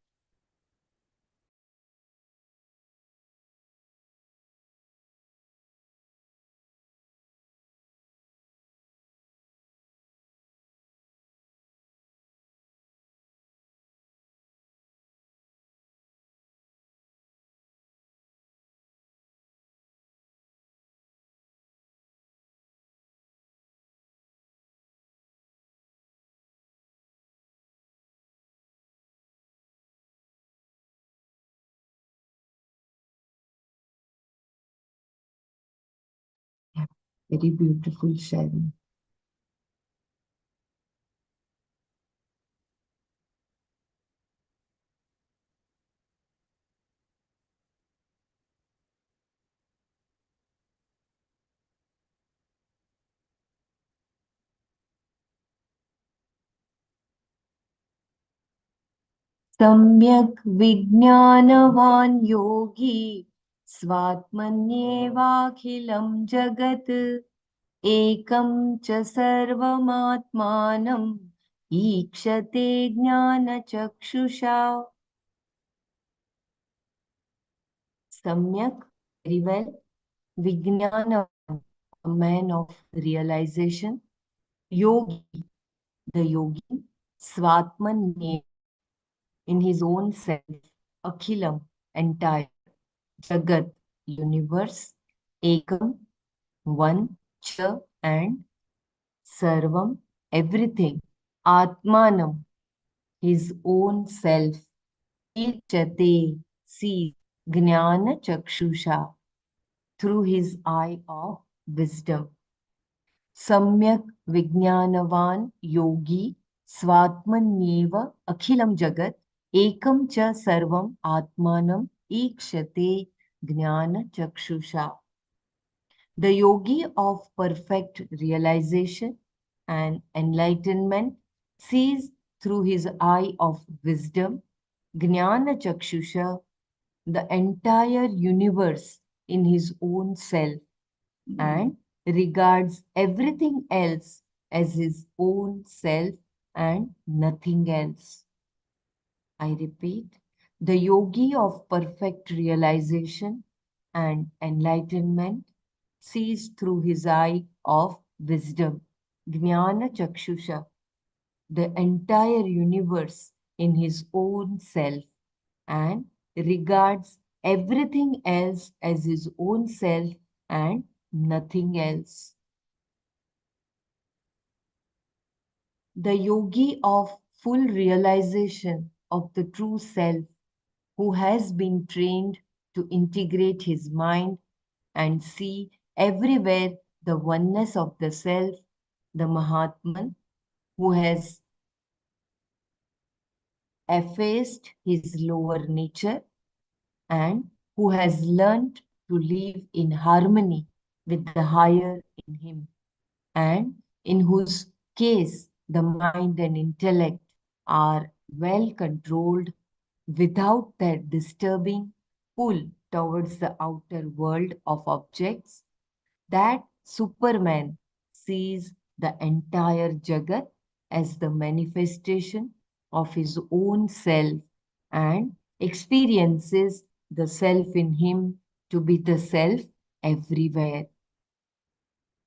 Speaker 2: Yeah, very beautiful sharing. सम्यक् विज्ञानवान् योगी स्वात्मन्येवाखिलं जगत् एकं च सर्वमात्मानम् ईक्षते ज्ञानचक्षुषा. Samyak, very well. Vijnana, a man of realization. Yogi, the yogi. Swatmanye, in his own self. Akhilam, entire. Jagat, universe. Ekam, one. Cha, and. Sarvam, everything. Atmanam, his own self. Ichate, sees. Jnana chakshusha, through his eye of wisdom. Samyak Vijnanavan Yogi Swatmanyeva Akhilam Jagat Ekam Cha Sarvam Atmanam Ikshate Jnana Chakshusha. The yogi of perfect realization and enlightenment sees through his eye of wisdom, Jnana Chakshusha, the entire universe in his own self and regards everything else as his own self and nothing else. I repeat, the yogi of perfect realization and enlightenment sees through his eye of wisdom, Jnana Chakshusha, the entire universe in his own self and regards everything else as his own self and nothing else. The yogi of full realization of the true self, who has been trained to integrate his mind and see everywhere the oneness of the self, the Mahatman, who has effaced his lower nature and who has learned to live in harmony with the higher in him, and in whose case the mind and intellect are well controlled without that disturbing pull towards the outer world of objects. That Superman sees the entire Jagat as the manifestation of his own self and experiences the self in him to be the self everywhere.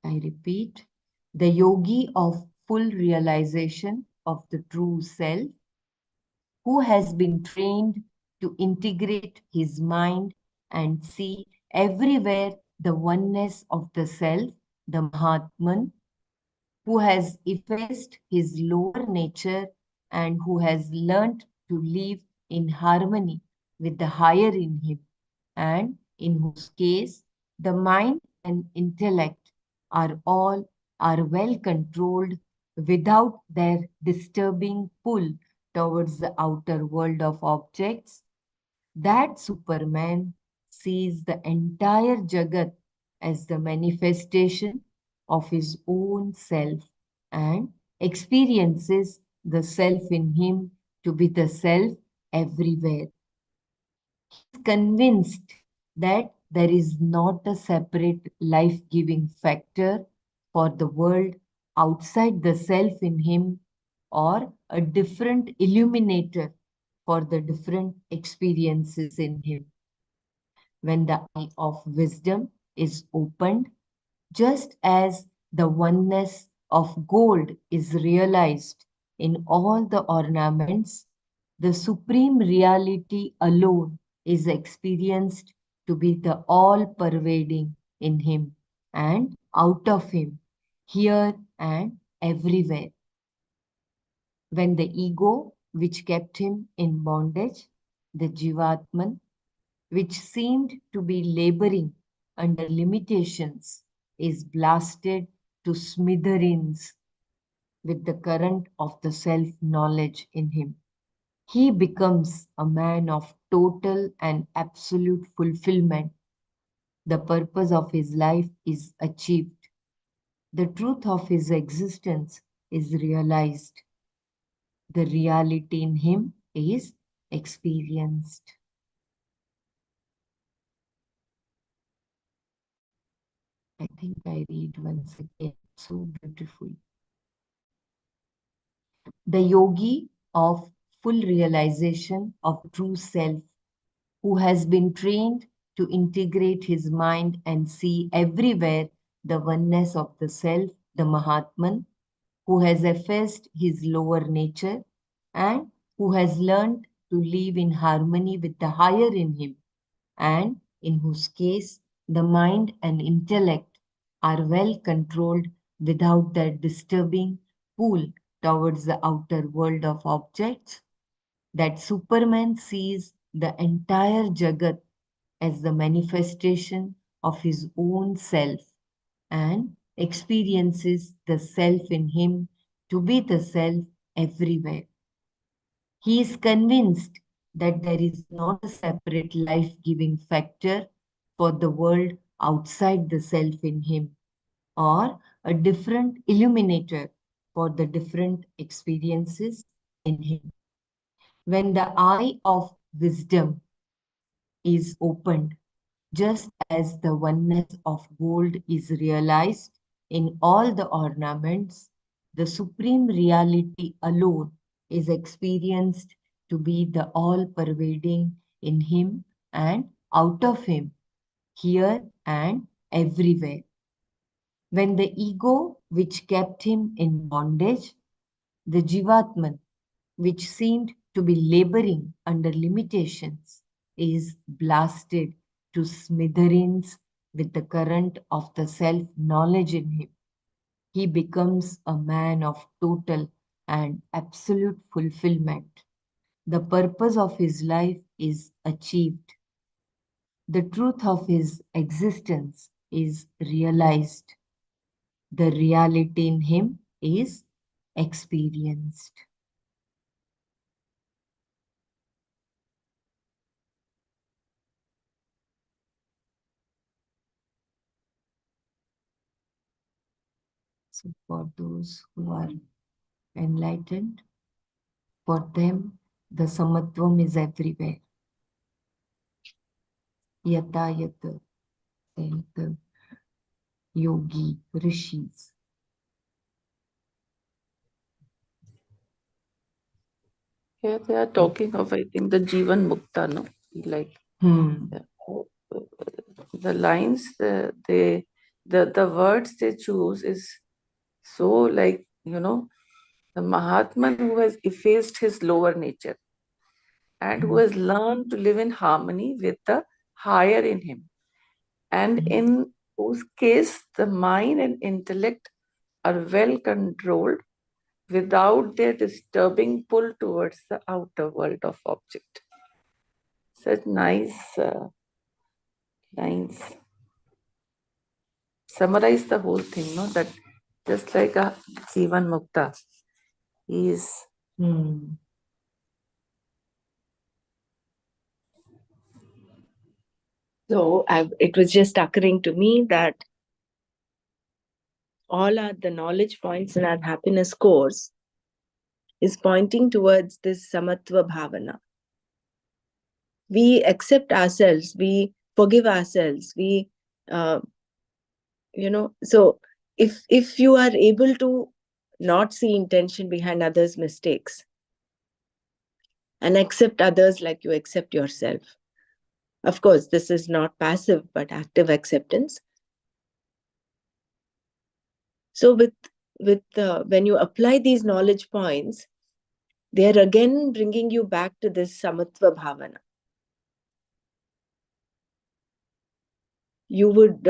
Speaker 2: I repeat, the yogi of full realization of the true self, who has been trained to integrate his mind and see everywhere the oneness of the self, the Mahatman, who has effaced his lower nature and who has learnt to live in harmony with the higher in him, and in whose case the mind and intellect are well controlled without their disturbing pull towards the outer world of objects. That Superman sees the entire Jagat as the manifestation of his own self and experiences the self in him to be the self everywhere. He is convinced that there is not a separate life-giving factor for the world outside the self in him or a different illuminator for the different experiences in him. When the eye of wisdom is opened, just as the oneness of gold is realized in all the ornaments, the supreme reality alone is experienced to be the all-pervading in him and out of him, here and everywhere. When the ego, which kept him in bondage, the Jivatman, which seemed to be laboring under limitations, is blasted to smithereens with the current of the self-knowledge in him. He becomes a man of total and absolute fulfillment. The purpose of his life is achieved. The truth of his existence is realized. The reality in him is experienced. I think I read once again, so beautiful. The yogi of full realization of true self, who has been trained to integrate his mind and see everywhere the oneness of the self, the Mahatman, who has effaced his lower nature and who has learned to live in harmony with the higher in him, and in whose case the mind and intellect are well controlled without that disturbing pull towards the outer world of objects, that Superman sees the entire Jagat as the manifestation of his own self and experiences the self in him to be the self everywhere. He is convinced that there is not a separate life giving factor for the world outside the self in him, or a different illuminator for the different experiences in him. When the eye of wisdom is opened, just as the oneness of gold is realized in all the ornaments, the supreme reality alone is experienced to be the all pervading in him and out of him, here and everywhere. When the ego, which kept him in bondage, the Jivatman, which seemed to be laboring under limitations, is blasted to smithereens with the current of the self knowledge in him. He becomes a man of total and absolute fulfillment. The purpose of his life is achieved. The truth of his existence is realized. The reality in him is experienced. So for those who are enlightened, for them the samatvam is everywhere. Yata yata, the yogi, rishis.
Speaker 4: Here they are talking of, I think, the Jivan Mukta, no? Like the lines, the words they choose is so like, the Mahatman who has effaced his lower nature and who has learned to live in harmony with the higher in him, and in whose case the mind and intellect are well controlled without their disturbing pull towards the outer world of object. Such nice lines. Summarize the whole thing, no? That just like a Jivan Mukta, he is.
Speaker 1: So it was just occurring to me that all the knowledge points in our happiness course is pointing towards this samatva bhavana. We accept ourselves, we forgive ourselves, we, so if you are able to not see intention behind others' mistakes and accept others like you accept yourself. Of course, this is not passive but active acceptance. So with when you apply these knowledge points, they are again bringing you back to this samatva bhavana. You would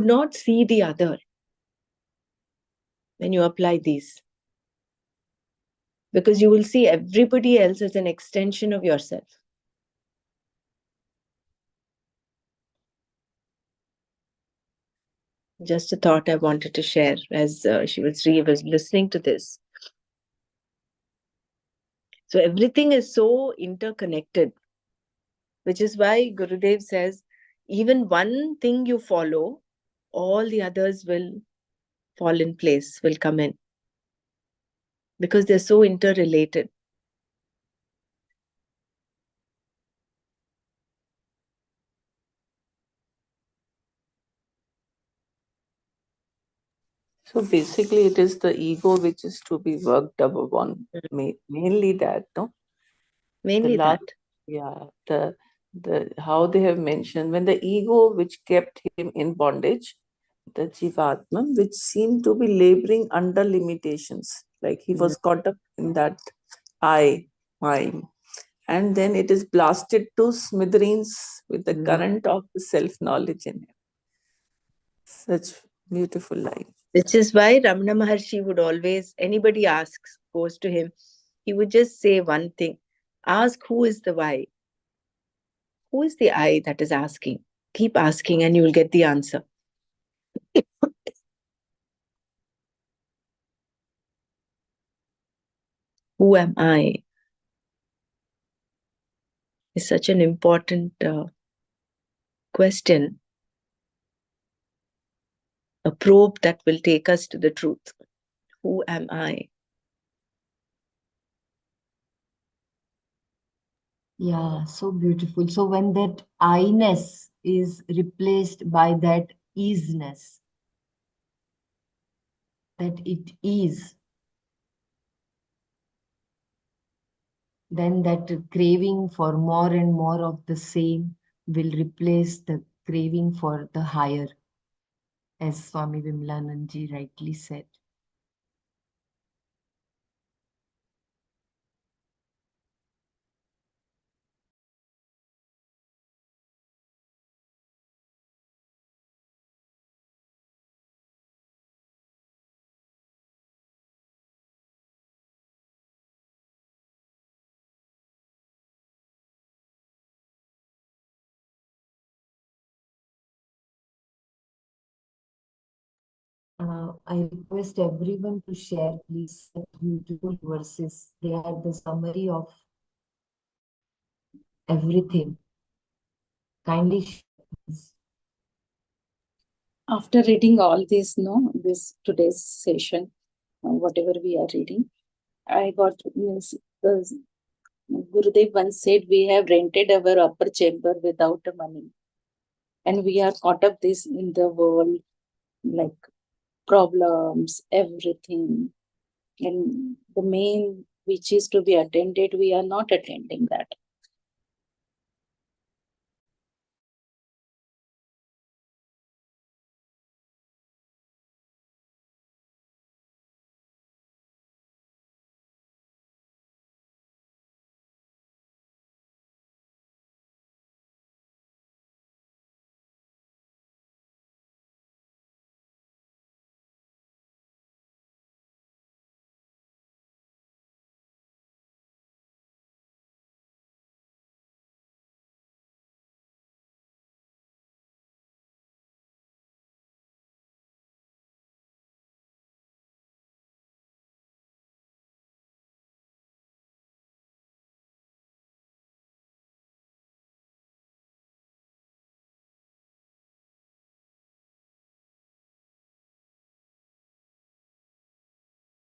Speaker 1: not see the other when you apply these, because you will see everybody else as an extension of yourself. Just a thought I wanted to share as Shivasri was listening to this. So everything is so interconnected, which is why Gurudev says, even one thing you follow, all the others will fall in place, will come in. because they're so interrelated.
Speaker 4: So basically, it is the ego which is to be worked upon. Mainly that, no?
Speaker 1: Mainly
Speaker 4: The last,
Speaker 1: that.
Speaker 4: yeah, the how they have mentioned when the ego which kept him in bondage, the Jivatma, which seemed to be laboring under limitations, like he was caught up in that I, mine, and then it is blasted to smithereens with the current of the self-knowledge in him. Such beautiful line.
Speaker 1: Which is why Ramana Maharshi would always, anybody asks, goes to him, he would just say one thing: ask who is the why. Who is the I that is asking? Keep asking and you will get the answer. Who am I? Is such an important question, a probe that will take us to the truth. Who am I?
Speaker 2: Yeah, so beautiful. So when that I-ness is replaced by that isness, that it is, then that craving for more and more of the same will replace the craving for the higher, as Swami Vimlananji rightly said. I request everyone to share, please, beautiful verses. They are the summary of everything. Kindly share, please.
Speaker 3: After reading all this, no, this today's session, whatever we are reading, I got Gurudev once said, we have rented our upper chamber without money. And we are caught up this in the world, like problems, everything. And the main which is to be attended, we are not attending that.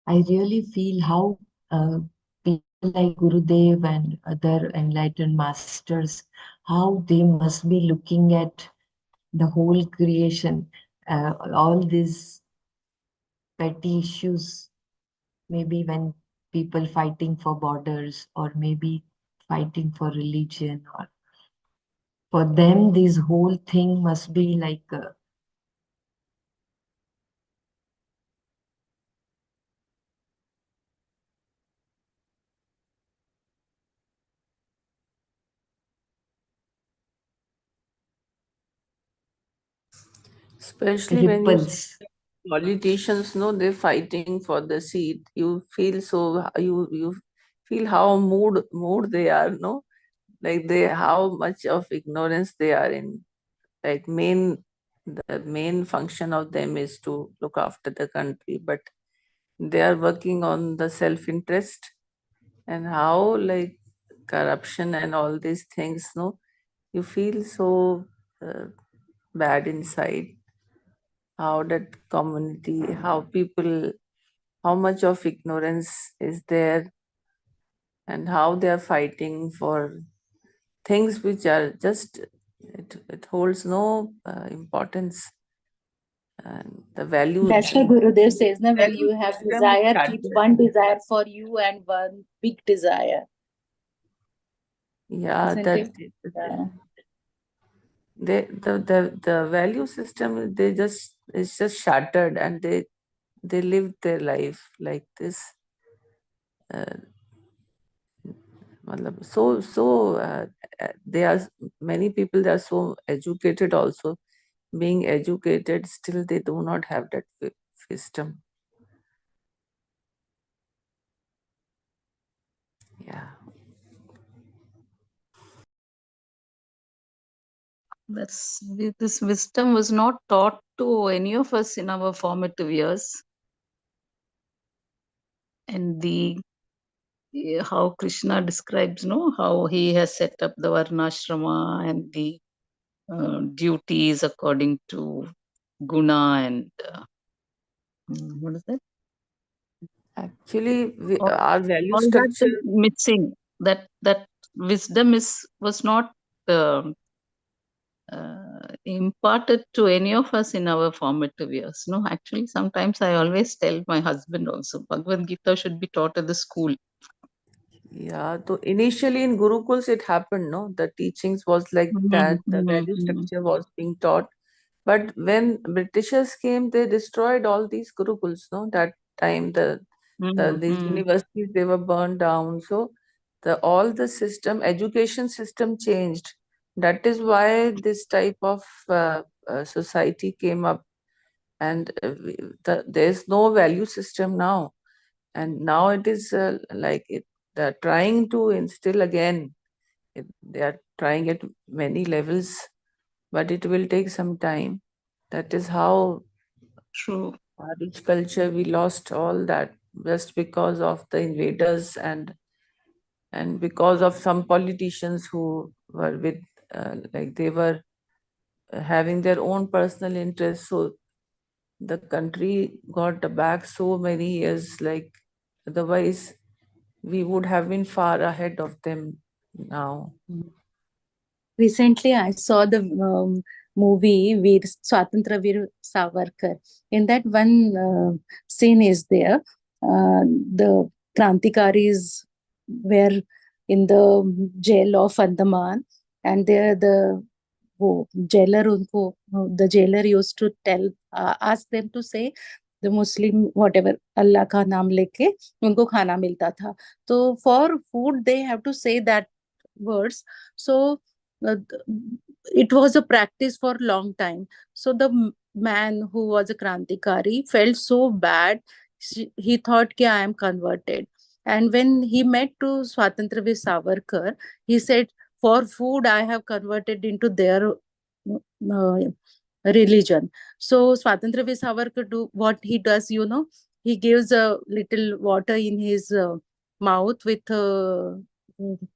Speaker 2: I really feel how people like Gurudev and other enlightened masters, how they must be looking at the whole creation, all these petty issues, maybe when people fighting for borders or maybe fighting for religion, or for them this whole thing must be like
Speaker 4: Especially when you
Speaker 2: ripples.
Speaker 4: politicians know they're fighting for the seat, you feel so you feel how mood they are, no, like they how much of ignorance they are in. Like the main function of them is to look after the country, but they are working on the self-interest, and how like corruption and all these things, no, you feel so uh, bad inside. How that community, how people how much of ignorance is there, and how they are fighting for things which are just, it holds no importance. And the value,
Speaker 3: That's why Gurudev says, na, when
Speaker 4: value
Speaker 3: you have
Speaker 4: system is
Speaker 3: desire, keep
Speaker 4: shattered.
Speaker 3: one desire for you and one big desire.
Speaker 4: Yeah,
Speaker 3: Isn't
Speaker 4: that
Speaker 3: it? Yeah.
Speaker 4: the value system, they just, it's just shattered, and they live their life like this. They are, many people, they are so educated also, being educated, still they do not have that wisdom. Yeah.
Speaker 5: This wisdom was not taught to any of us in our formative years. And how Krishna describes, how he has set up the varnashrama and the duties according to guna and what is that?
Speaker 4: Actually,
Speaker 5: All,
Speaker 4: our value
Speaker 5: all that
Speaker 4: structure,
Speaker 5: is missing. That wisdom was not imparted to any of us in our formative years. No, actually, sometimes I always tell my husband also, Bhagavad Gita should be taught at the school.
Speaker 4: yeah. So initially in Gurukuls it happened, no? The teachings was like that, the value structure was being taught. But when Britishers came, they destroyed all these Gurukuls, no? That time these universities, they were burned down. So all the system, education system changed. That is why this type of society came up, and there's no value system now. And now it is like it, they're trying to instill again. They are trying at many levels, but it will take some time. That is how
Speaker 5: True.
Speaker 4: our rich culture, we lost all that just because of the invaders, and because of some politicians who were with like they were having their own personal interests. So the country got back so many years, like otherwise we would have been far ahead of them now.
Speaker 3: Recently, I saw the movie Veer Swatantra Veer Savarkar. In that one scene is there, the Krantikaris were in the jail of Andaman, and there वो jailer उनको the jailer used to tell ask them to say the Muslim whatever Allah का नाम लेके उनको खाना मिलता था. तो for food they have to say that words. So uh, it was a practice for long time. So the man who was a Krantikari felt so bad. He thought कि I am converted. And when he met to Swatantra Veer Savarkar, he said, for food I have converted into their religion. So Swatantra Veer Savarkar do what he does, he gives a little water in his mouth with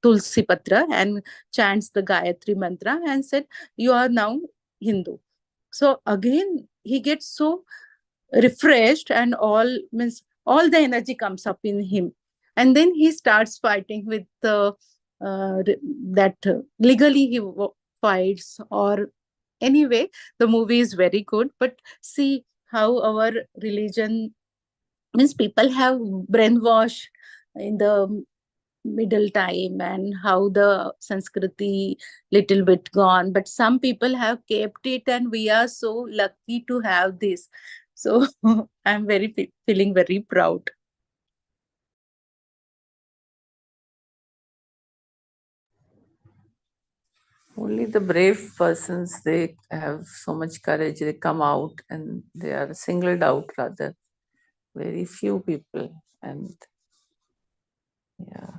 Speaker 3: tulsi patra and chants the Gayatri mantra and said, you are now Hindu. So again, he gets so refreshed and all the energy comes up in him. And then he starts fighting with that legally he fights or anyway, the movie is very good. But see how our religion means people have brainwashed in the middle time and how the Sanskriti little bit gone, but some people have kept it and we are so lucky to have this. So I'm feeling very proud.
Speaker 4: Only the brave persons, they have so much courage, they come out and they are singled out, rather very few people. And yeah,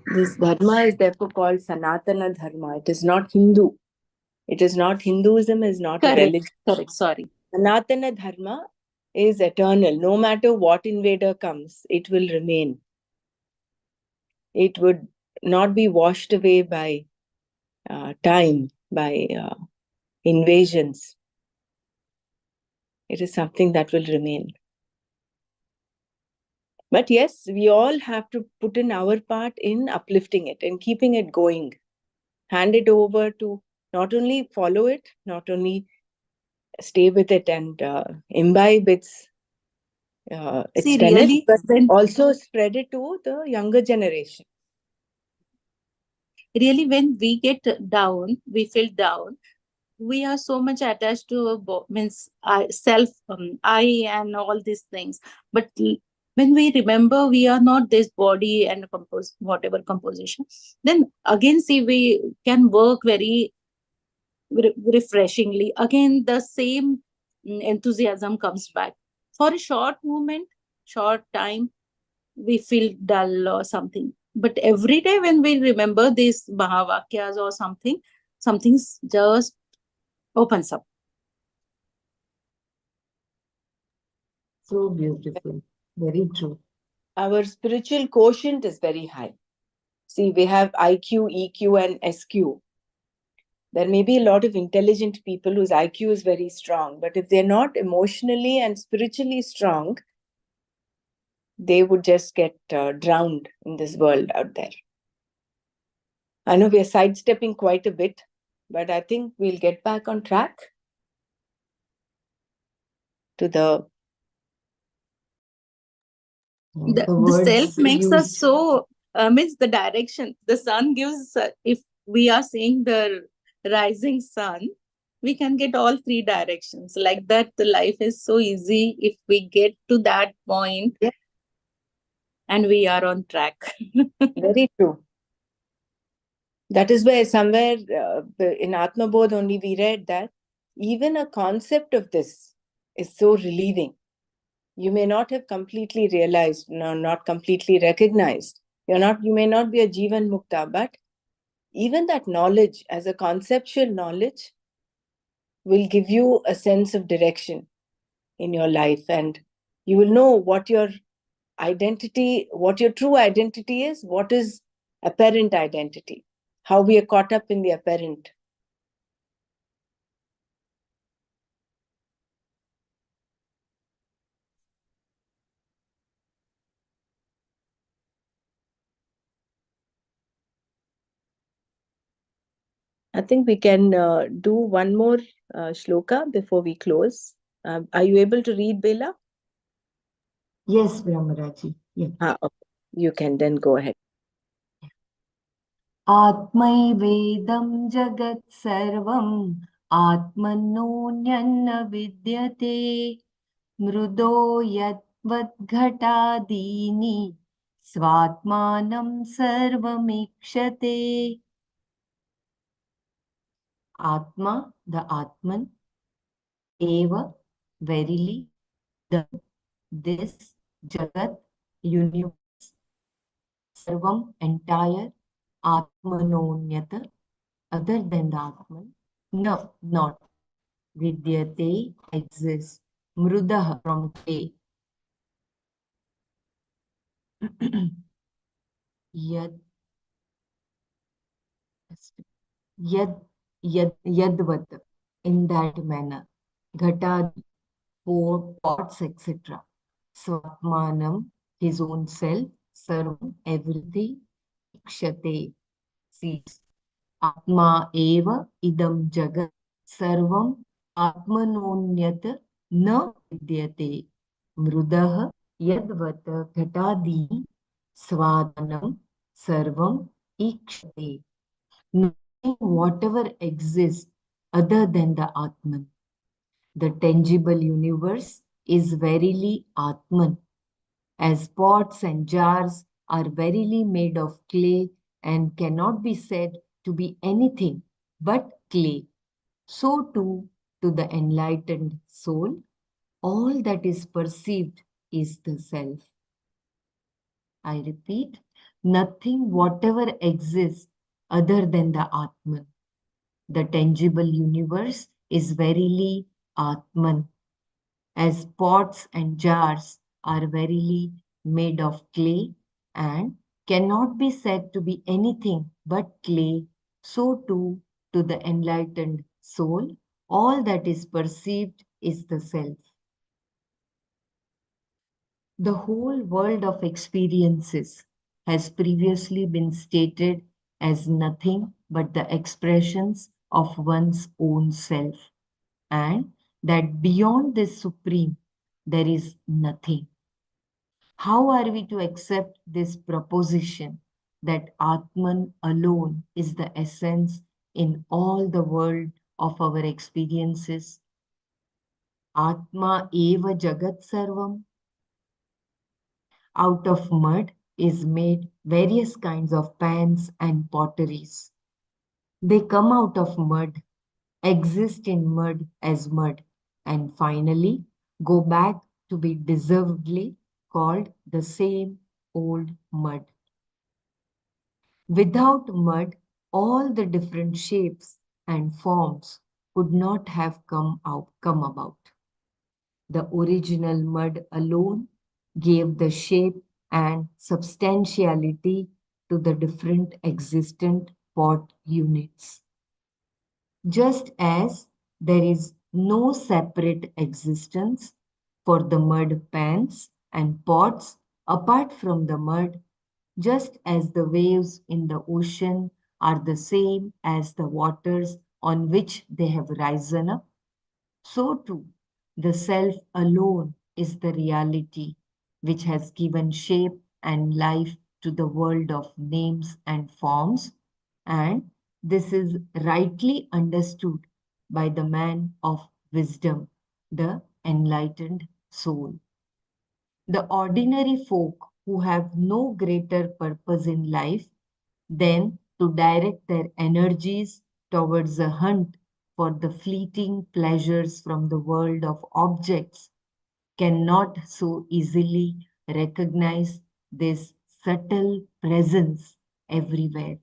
Speaker 1: This dharma is therefore called Sanatana Dharma. It is not Hindu. It is not Hinduism, is not a religion.
Speaker 3: Correct, sorry.
Speaker 1: Sanatana Dharma is eternal. No matter what invader comes, it will remain. It would not be washed away by time, by invasions. It is something that will remain. But yes, we all have to put in our part in uplifting it and keeping it going. Hand it over to not only follow it, not only stay with it and imbibe its
Speaker 3: See,
Speaker 1: tenets,
Speaker 3: really,
Speaker 1: but also spread it to the younger generation.
Speaker 3: really, when we get down, we feel down. We are so much attached to our means self, I, and all these things. But when we remember we are not this body and whatever composition, then again, see, we can work very refreshingly. Again, the same enthusiasm comes back. For a short moment, short time, we feel dull or something. But every day when we remember these Mahavakyas or something, something's just opens up.
Speaker 2: So beautiful. Very true.
Speaker 1: Our spiritual quotient is very high. See, we have IQ, EQ, and SQ. There may be a lot of intelligent people whose IQ is very strong, but if they're not emotionally and spiritually strong, they would just get drowned in this world out there. I know we are sidestepping quite a bit, but I think we'll get back on track to the
Speaker 3: The self
Speaker 2: words
Speaker 3: makes us
Speaker 2: used.
Speaker 3: so means the direction the sun gives. If we are seeing the rising sun, we can get all three directions. Like that, the life is so easy if we get to that point.
Speaker 1: Yeah.
Speaker 3: And we are on track.
Speaker 1: Very true. That is where somewhere in Atma Bodh only we read that even a concept of this is so relieving. You may not have completely realized, no, not completely recognized. You may not be a Jivan Mukta, but even that knowledge as a conceptual knowledge will give you a sense of direction in your life, and you will know what your identity, what your true identity is, what is apparent identity, how we are caught up in the apparent. I think we can do one more shloka before we close. Are you able to read, Bela?
Speaker 2: Yes, Brahmaraji. Yeah.
Speaker 1: Okay. You can then go ahead.
Speaker 2: आत्मैवेदं जगत् सर्वम् आत्मन्योन्यन्न विद्यते मृदो यद्वद्घटादीनि स्वात्मानं सर्वमीक्षते. Atma, the Atman, eva, verily, the, this, Jagat, universe, Sarvam, entire, Atmanonyata, other than the Atman, no, not, Vidyate, exists, Mrudah, from clay, Yad, Yadvat, in that manner, Ghatadi, pots, etc. Swatmanam, his own self, Sarvam, everything, Ikshate, sees. Atma eva idam jagat, Sarvam Atmanonyat na vidyate. Mrudah yadvat ghatadi swadanam sarvam ikshate. Nothing whatever exists other than the Atman. The tangible universe is verily Atman, as pots and jars are verily made of clay and cannot be said to be anything but clay. So too, to the enlightened soul, all that is perceived is the self. I repeat, nothing whatever exists other than the Atman. The tangible universe is verily Atman, as pots and jars are verily made of clay and cannot be said to be anything but clay, so too to the enlightened soul, all that is perceived is the self. The whole world of experiences has previously been stated as nothing but the expressions of one's own self, and that beyond this supreme, there is nothing. How are we to accept this proposition that Atman alone is the essence in all the world of our experiences? Atma eva jagat sarvam. Out of mud is made various kinds of pans and potteries. They come out of mud, exist in mud as mud, and finally go back to be deservedly called the same old mud. Without mud, all the different shapes and forms could not have come about. The original mud alone gave the shape and substantiality to the different existent pot units. Just as there is no separate existence for the mud pans and pots apart from the mud, just as the waves in the ocean are the same as the waters on which they have risen up, so too the self alone is the reality which has given shape and life to the world of names and forms, and this is rightly understood by the man of wisdom, the enlightened soul. The ordinary folk who have no greater purpose in life than to direct their energies towards a hunt for the fleeting pleasures from the world of objects cannot so easily recognize this subtle presence everywhere.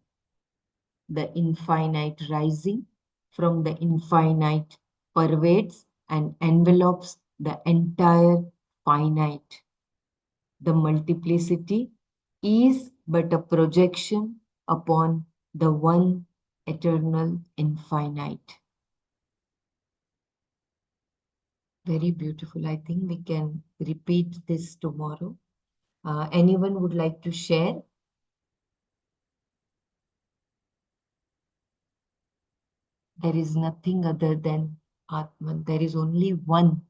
Speaker 2: The infinite rising from the infinite pervades and envelopes the entire finite. The multiplicity is but a projection upon the one eternal infinite. Very beautiful. I think we can repeat this tomorrow. Anyone would like to share? There is nothing other than Atman. There is only one.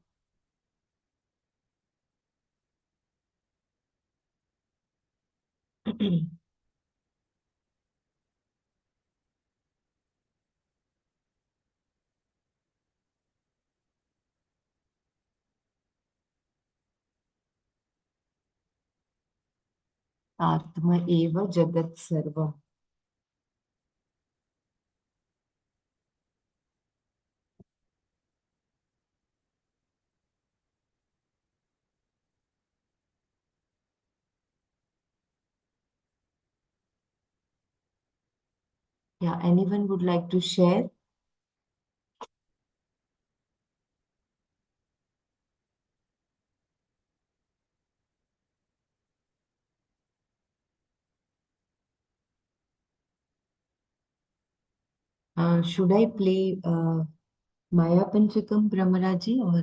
Speaker 2: Atma eva jagat sarvam. Yeah, anyone would like to share? Should I play Maya Panchakam, Brahmaraji, or?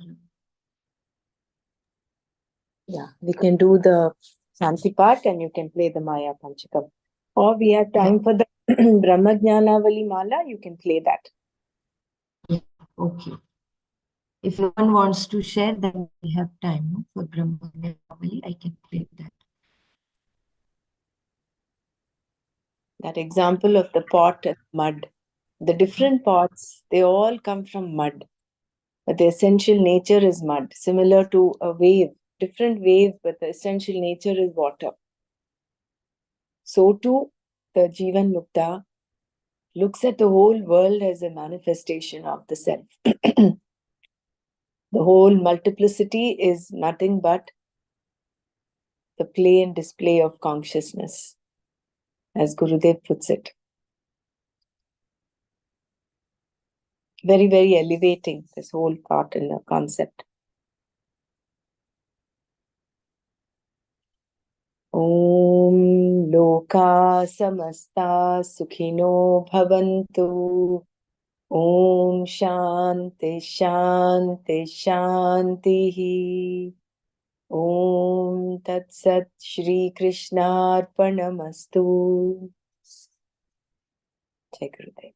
Speaker 1: Yeah, we can do the Shanti part and you can play the Maya Panchakam. Or we have time for the Brahmajnanavali Mala, you can play that.
Speaker 2: Yeah, okay. If no one wants to share, then we have time, no? For Brahmajnanavali, I can play that.
Speaker 1: That example of the pot and mud. The different pots, they all come from mud. But the essential nature is mud, similar to a wave. Different wave, but the essential nature is water. So too, the Jivan Mukta looks at the whole world as a manifestation of the self. The whole multiplicity is nothing but the play and display of consciousness, as Gurudev puts it. Very, very elevating, this whole thought and the concept. Om Loka Samasta Sukhino Bhavantu. Om Shanti Shanti Shanti. Om Tat Sat Shri Krishna Arpanamastu. Jai Gurudev.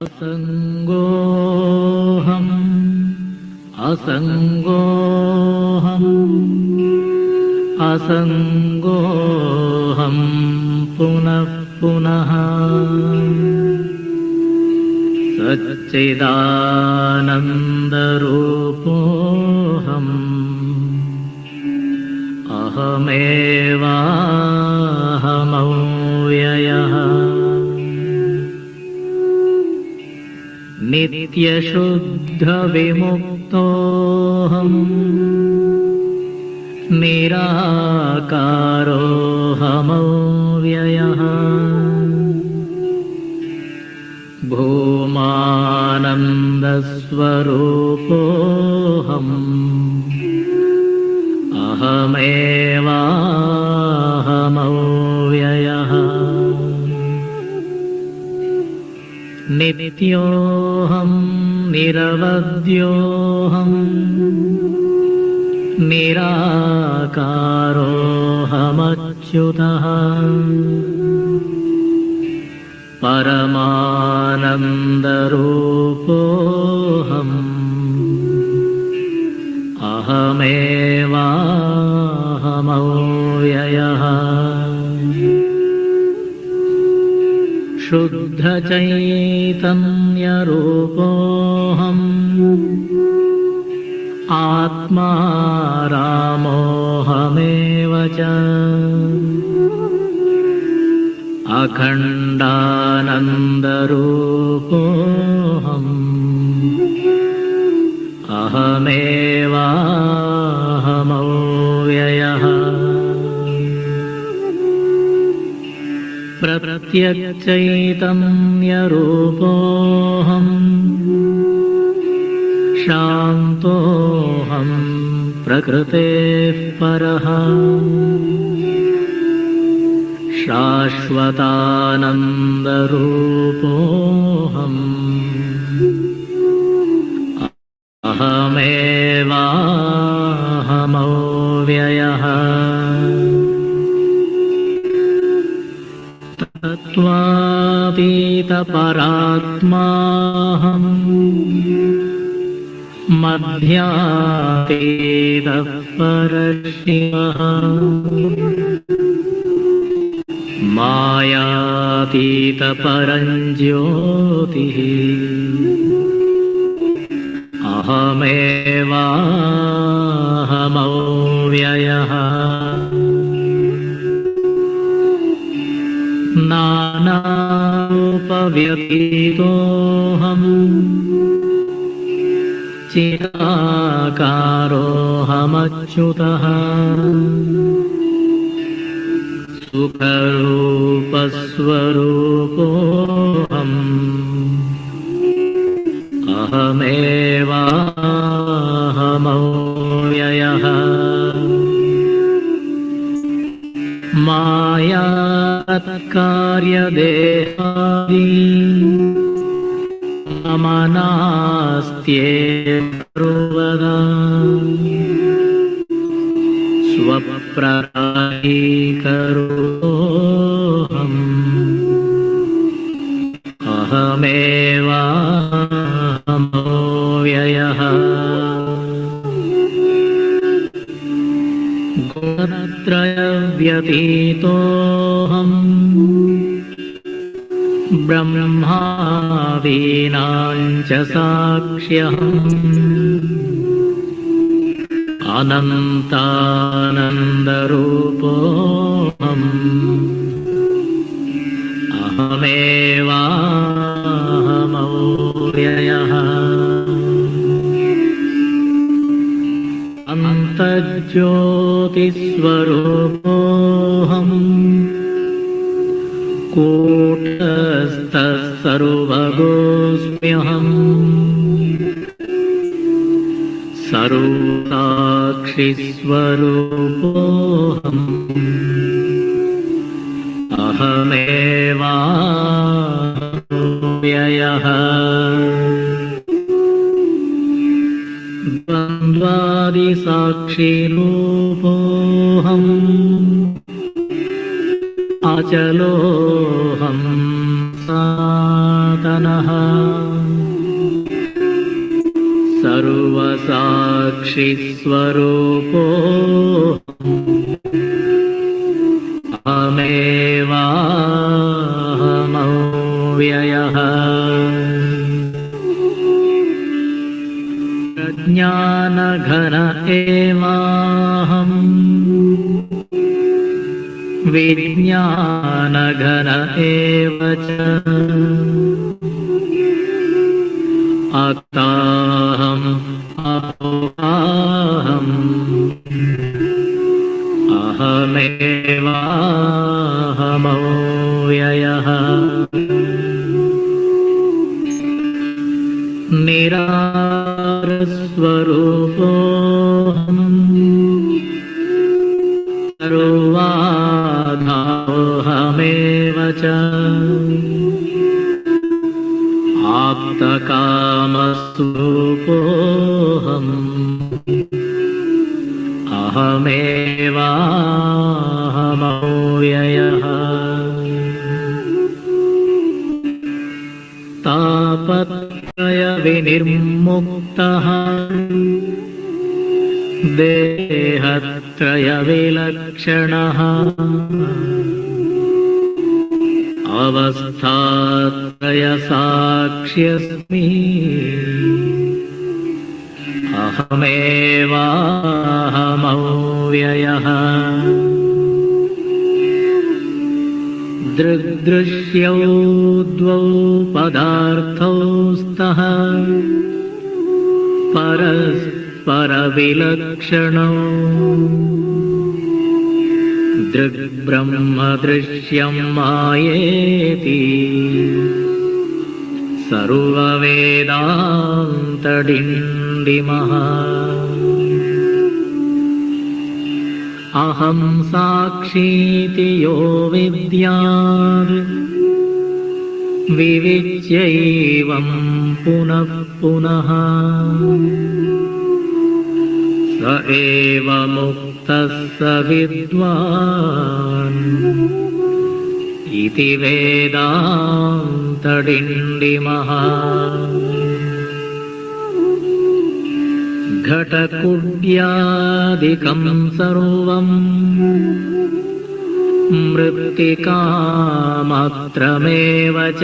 Speaker 6: असङ्गोऽहम् असङ्गोऽहम् पुनः पुनः सच्चिदानन्दरूपोऽहम् अहमेवाहमव्ययः नित्यशुद्धविमुक्तोऽहम् निराकारोऽहमव्ययः भूमानन्दस्वरूपोऽहम् अहमेवाहमव्ययः नित्योऽहम् निरवध्योऽहम् निराकारोऽहमच्युतः परमानन्दरूपोऽहम् अहमेवाहमव्ययः शुद्धचैतन्यरूपोऽहम् आत्मा रामोऽहमेव च अखण्डानन्दरूपोऽहम् अहमेवाहमव्ययः प्रत्यक्षचैतन्यरूपोऽहम् शान्तोऽहम् प्रकृतेः परः शाश्वतानन्दरूपोऽहम् अहमेवाहमव्ययः तत्त्वातीतपरात्माहम् मध्यातीतः परशिवः मायातीतः ज्योतिः अहमेवाहमव्ययः नानारूपव्यतीतोऽहम् चिदाकारोऽहमच्युतः सुखरूपस्वरूपोऽहम् अहमेवाहमव्ययः माया तत्कार्यदेहादि मम नास्त्येव सर्वदा स्वप्रकारीकरोऽहम् अहमेवाहमव्ययः गुणत्रयव्यतीतोऽहम् ब्रह्मादीनां च साक्ष्यहम् अनन्तानन्दरूपोऽहम् अहमेवाहमव्ययः अन्तर्ज्योतिस्वरूपोऽहम् कूटस्थः सर्वगोऽस्म्यहम् सर्वसाक्षिस्वरूपोऽहम् अहमेवाव्ययः द्वन्द्वादिसाक्षिरूपोऽहम् अचलोऽहं सनातनः सर्वसाक्षिस्वरूपोऽहम् अहमेवाहमव्ययः प्रज्ञानघन एवाहम् विज्ञानघन एव च अक्ताहम् अपोहाहम् अहमेवाहमव्ययः निराकारस्वरूपोऽहम् सर्वाधारोऽहमेव च आप्तकामस्वरूपोऽहम् अहमेवाहमव्ययः तापत्रयविनिर्मुक्तः देहत्रयविलक्षणः अवस्थात्रयसाक्ष्यस्मि अहमेवाहमव्ययः दृग्दृश्यौ द्वौ पदार्थौ स्तः परस्परविलक्षणौ दृग्ब्रह्मदृश्यं मायेति सर्ववेदान्तडिण्डिमः अहं साक्षीति यो विद्यात् विविच्यैवं पुनः पुनः स एव मुक्तः स विद्वान् इति वेदान्तडिण्डिमः घटकुड्यादिकं सर्वं मृत्तिकामात्रमेव च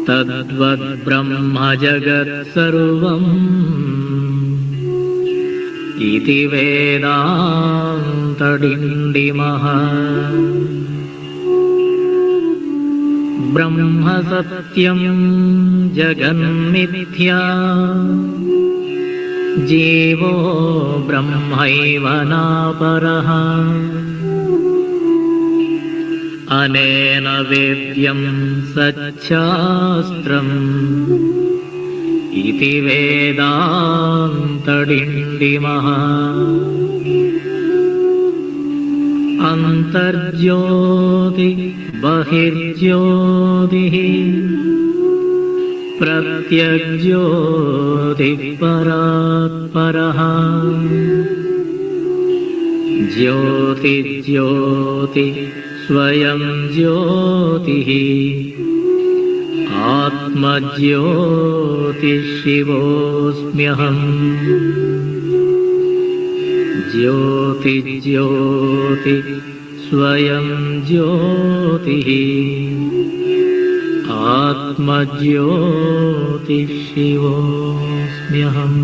Speaker 6: तद्वद्ब्रह्म जगत्सर्वम् इति वेदान्तडिण्डिमः ब्रह्म सत्यम् जगन्मिथ्या जीवो ब्रह्मैव नापरः अनेन वेद्यम् सच्छास्त्रम् इति वेदान्तडिण्डिमः अन्तर्ज्योति बहिर्ज्योतिः प्रत्यग्ज्योतिः परात्परः ज्योतिज्योति स्वयं ज्योतिः आत्मज्योतिः शिवोऽस्म्यहम् ज्योतिज्योति स्वयं ज्योतिः आत्मज्योतिः शिवोऽस्म्यहम्